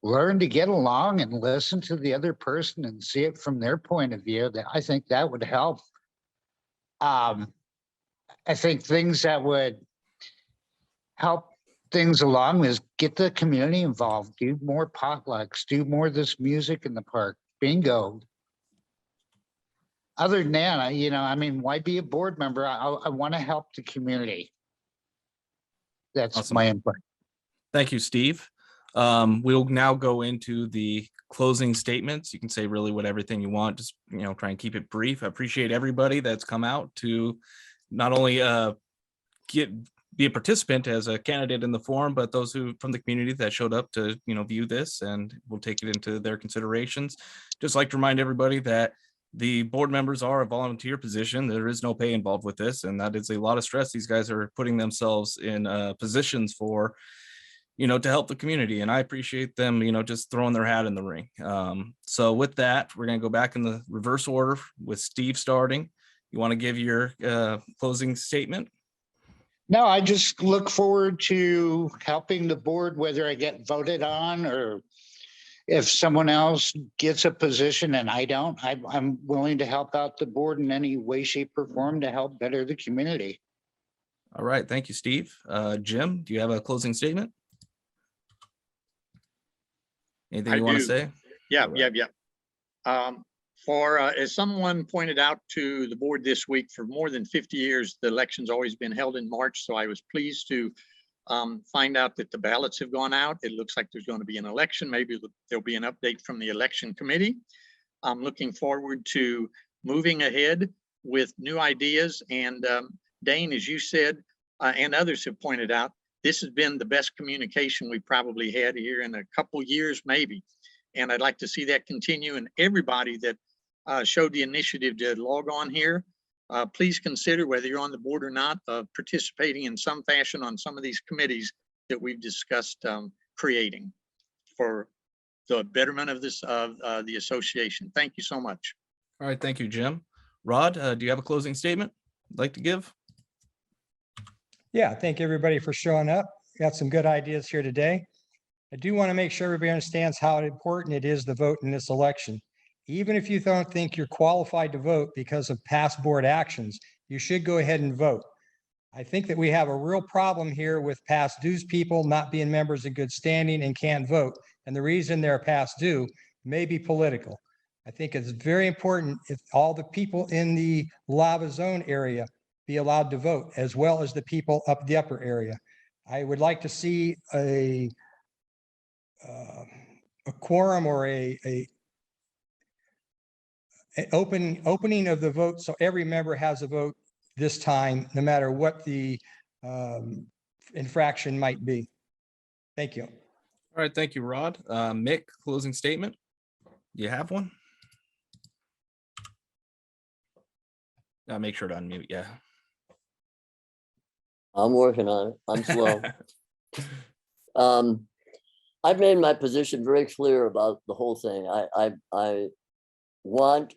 learned to get along and listen to the other person and see it from their point of view, that I think that would help. I think things that would help things along is get the community involved, do more potlucks, do more of this music in the park, bingo. Other than that, you know, I mean, why be a board member? I want to help the community. That's Awesome. my input. Thank you, Steve. We'll now go into the closing statements. You can say really what everything you want, just, you know, try and keep it brief. I appreciate everybody that's come out to not only be a participant as a candidate in the forum, but those who from the community that showed up to, you know, view this, and we'll take it into their considerations. Just like to remind everybody that the board members are a volunteer position. There is no pay involved with this, and that is a lot of stress. These guys are putting themselves in positions for, you know, to help the community, and I appreciate them, you know, just throwing their hat in the ring. So with that, we're going to go back in the reverse order with Steve starting. You want to give your closing statement? No, I just look forward to helping the board, whether I get voted on or if someone else gets a position and I don't. I'm willing to help out the board in any way, shape, or form to help better the community. All right, thank you, Steve. Jim, do you have a closing statement? Anything you want to say? Yeah, All right. As someone pointed out to the board this week, for more than 50 years, the election's always been held in March. So I was pleased to find out that the ballots have gone out. It looks like there's going to be an election. Maybe there'll be an update from the election committee. I'm looking forward to moving ahead with new ideas. And Dane, as you said, and others have pointed out, this has been the best communication we probably had here in a couple years, maybe. And I'd like to see that continue. And everybody that showed the initiative to log on here, please consider, whether you're on the board or not, participating in some fashion on some of these committees that we've discussed creating for the betterment of this the association. Thank you so much. All right, thank you, Jim. Rod, do you have a closing statement you'd like to give? Yeah, thank everybody for showing up. Got some good ideas here today. I do want to make sure everybody understands how important it is to vote in this election. Even if you don't think you're qualified to vote because of past board actions, you should go ahead and vote. I think that we have a real problem here with past dues people not being members in good standing and can't vote. And the reason they're past due may be political. I think it's very important if all the people in the lava zone area be allowed to vote, as well as the people up the upper area. I would like to see a quorum or a opening of the vote, so every member has a vote this time, no matter what the infraction might be. Thank you. All right, thank you, Rod. Mick, closing statement. Do you have one? Make sure to unmute, yeah. I'm working on it. I'm slow. I've made my position very clear about the whole thing. I want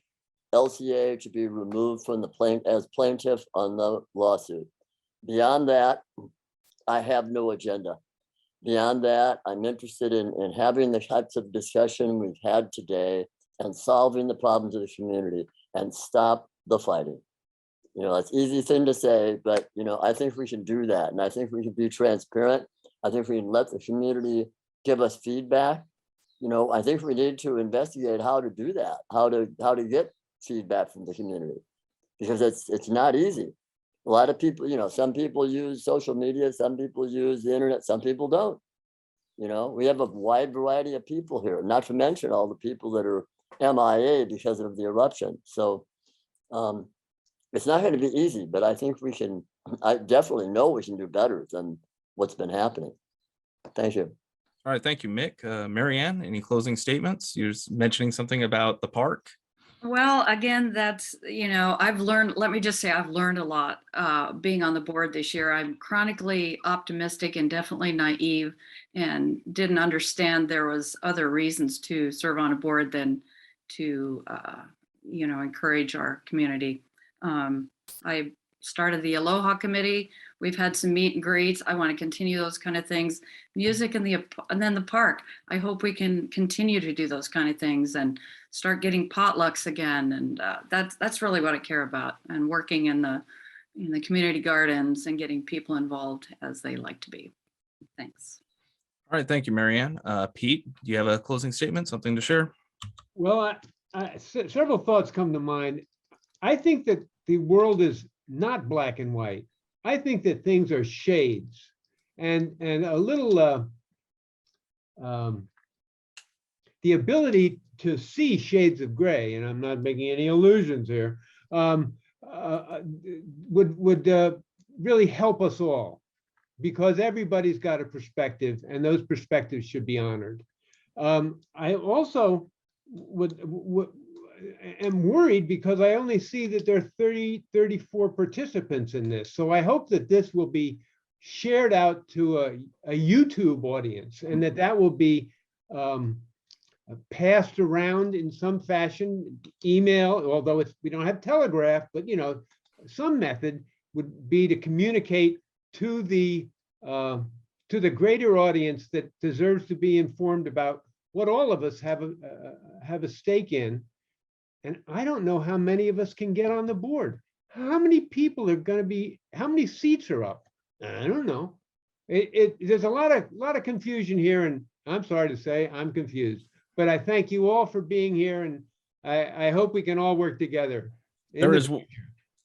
LCA to be removed from the as plaintiff on the lawsuit. Beyond that, I have no agenda. Beyond that, I'm interested in having the types of discussion we've had today and solving the problems of the community and stop the fighting. You know, it's an easy thing to say, but, you know, I think we can do that. And I think we can be transparent. I think we can let the community give us feedback. You know, I think we need to investigate how to do that, how to get feedback from the community, because it's not easy. A lot of people, you know, some people use social media, some people use the internet, some people don't. You know, we have a wide variety of people here, not to mention all the people that are MIA because of the eruption. So it's not going to be easy, but I think we can, I definitely know we can do better than what's been happening. Thank you. All right, thank you, Mick. Marianne, any closing statements? You're mentioning something about the park. Well, again, that's, you know, I've learned, let me just say, I've learned a lot being on the board this year. I'm chronically optimistic and definitely naive, and didn't understand there was other reasons to serve on a board than to, you know, encourage our community. I started the Aloha Committee. We've had some meet and greets. I want to continue those kind of things. Music and then the park. I hope we can continue to do those kind of things and start getting potlucks again. And that's really what I care about. And working in the community gardens and getting people involved as they like to be. Thanks. All right, thank you, Marianne. Pete, do you have a closing statement, something to share? Well, several thoughts come to mind. I think that the world is not black and white. I think that things are shades, and a little the ability to see shades of gray, and I'm not making any illusions here, would really help us all, because everybody's got a perspective and those perspectives should be honored. I also am worried because I only see that there are 34 participants in this. So I hope that this will be shared out to a YouTube audience, and that will be passed around in some fashion, email, although we don't have telegraph, but you know, some method would be to communicate to the greater audience that deserves to be informed about what all of us have a stake in. And I don't know how many of us can get on the board. How many people are going to be, how many seats are up? I don't know. There's a lot of confusion here, and I'm sorry to say I'm confused. But I thank you all for being here, and I hope we can all work together.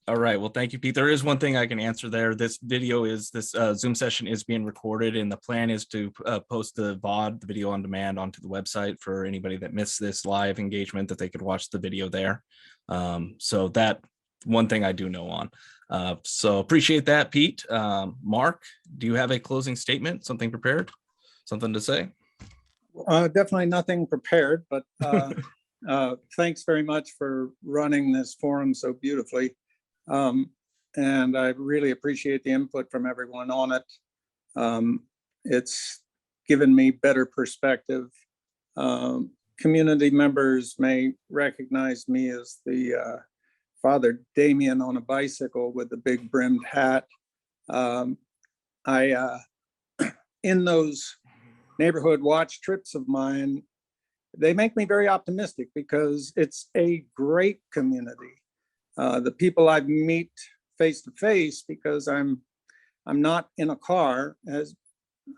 All right. Well, thank you, Pete. There is one thing I can answer there. This Zoom session is being recorded, and the plan is to post the VOD, the video on demand, onto the website for anybody that missed this live engagement, that they could watch the video there. So that one thing I do know on. So appreciate that, Pete. Mark, do you have a closing statement, something prepared, something to say? Definitely nothing prepared, but thanks very much for running this forum so beautifully. And I really appreciate the input from everyone on it. It's given me better perspective. Community members may recognize me as the Father Damien on a bicycle with the big brimmed hat. In those neighborhood watch trips of mine, they make me very optimistic because it's a great community. The people I meet face to face, because I'm not in a car, as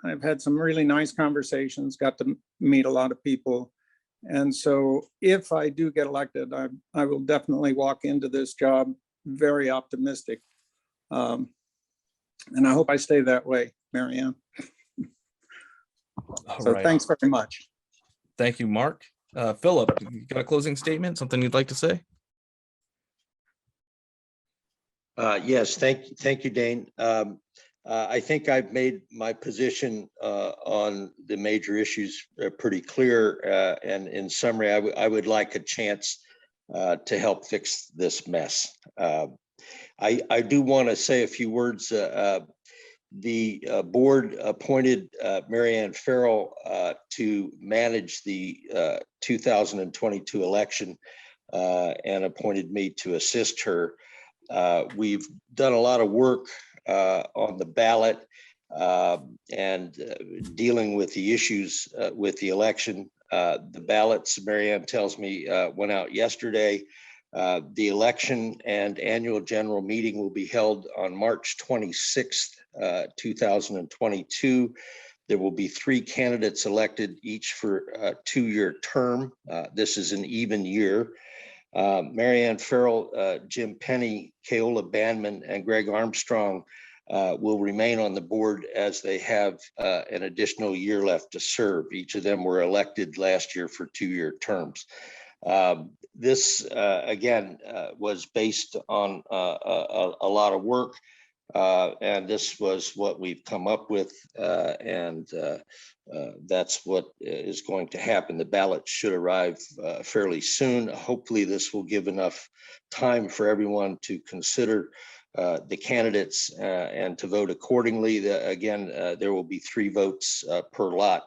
I've had some really nice conversations, got to meet a lot of people. And so if I do get elected, I will definitely walk into this job very optimistic. And I hope I stay that way, Marianne. So right. Thanks very much. Thank you, Mark. Philip, you got a closing statement, something you'd like to say? Yes, thank you, Dane. I think I've made my position on the major issues pretty clear. And in summary, I would like a chance to help fix this mess. I do want to say a few words. The board appointed Mary Ann Farrell to manage the 2022 election and appointed me to assist her. We've done a lot of work on the ballot and dealing with the issues with the election. The ballots, Mary Ann tells me, went out yesterday. The election and annual general meeting will be held on March 26th, 2022. There will be 3 candidates elected, each for a 2-year term. This is an even year. Mary Ann Farrell, Jim Penny, Keola Bandman, and Greg Armstrong will remain on the board as they have an additional year left to serve. Each of them were elected last year for 2-year terms. This, again, was based on a lot of work. And this was what we've come up with, and that's what is going to happen. The ballot should arrive fairly soon. Hopefully, this will give enough time for everyone to consider the candidates and to vote accordingly. Again, there will be 3 votes per lot,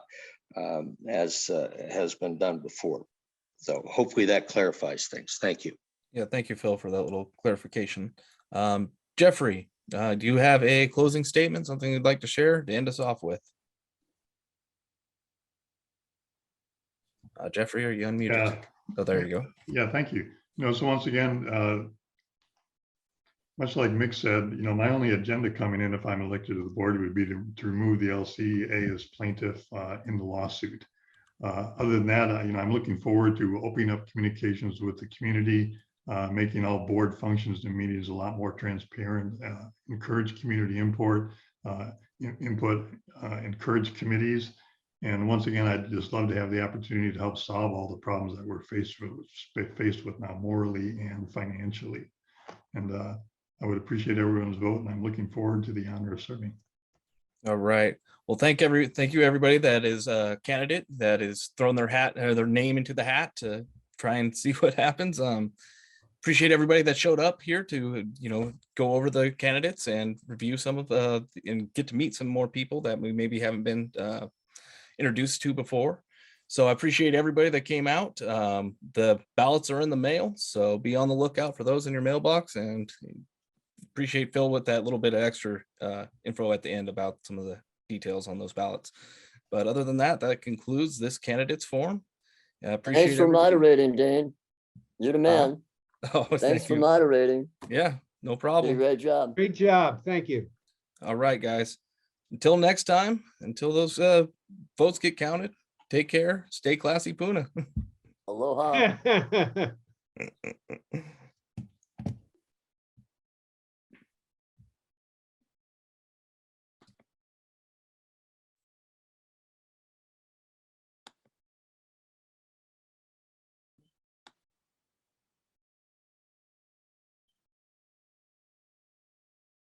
as has been done before. So hopefully that clarifies things. Thank you. Yeah, thank you, Phil, for that little clarification. Jeffrey, do you have a closing statement, something you'd like to share to end us off with? Jeffrey, are you unmuted? Yeah. Oh, there you go. Yeah, thank you. So once again, much like Mick said, my only agenda coming in if I'm elected to the board would be to remove the LCA as plaintiff in the lawsuit. Other than that, I'm looking forward to opening up communications with the community, making all board functions and meetings a lot more transparent, encourage community input, encourage committees. And once again, I'd just love to have the opportunity to help solve all the problems that we're faced with now, morally and financially. And I would appreciate everyone's vote, and I'm looking forward to the honor of serving. All right. Well, thank you everybody that is a candidate that is throwing their hat or their name into the hat to try and see what happens. Appreciate everybody that showed up here to go over the candidates and review some of and get to meet some more people that we maybe haven't been introduced to before. So I appreciate everybody that came out. The ballots are in the mail, so be on the lookout for those in your mailbox, and appreciate Phil with that little bit of extra info at the end about some of the details on those ballots. But other than that, that concludes this candidates forum. Thanks for moderating, Dane. You're the man. Thanks for moderating. Yeah, no You did a problem. great job. Great job. Thank you. All right, guys. Until next time, until those votes get counted, take care. Stay classy, Puna. Aloha.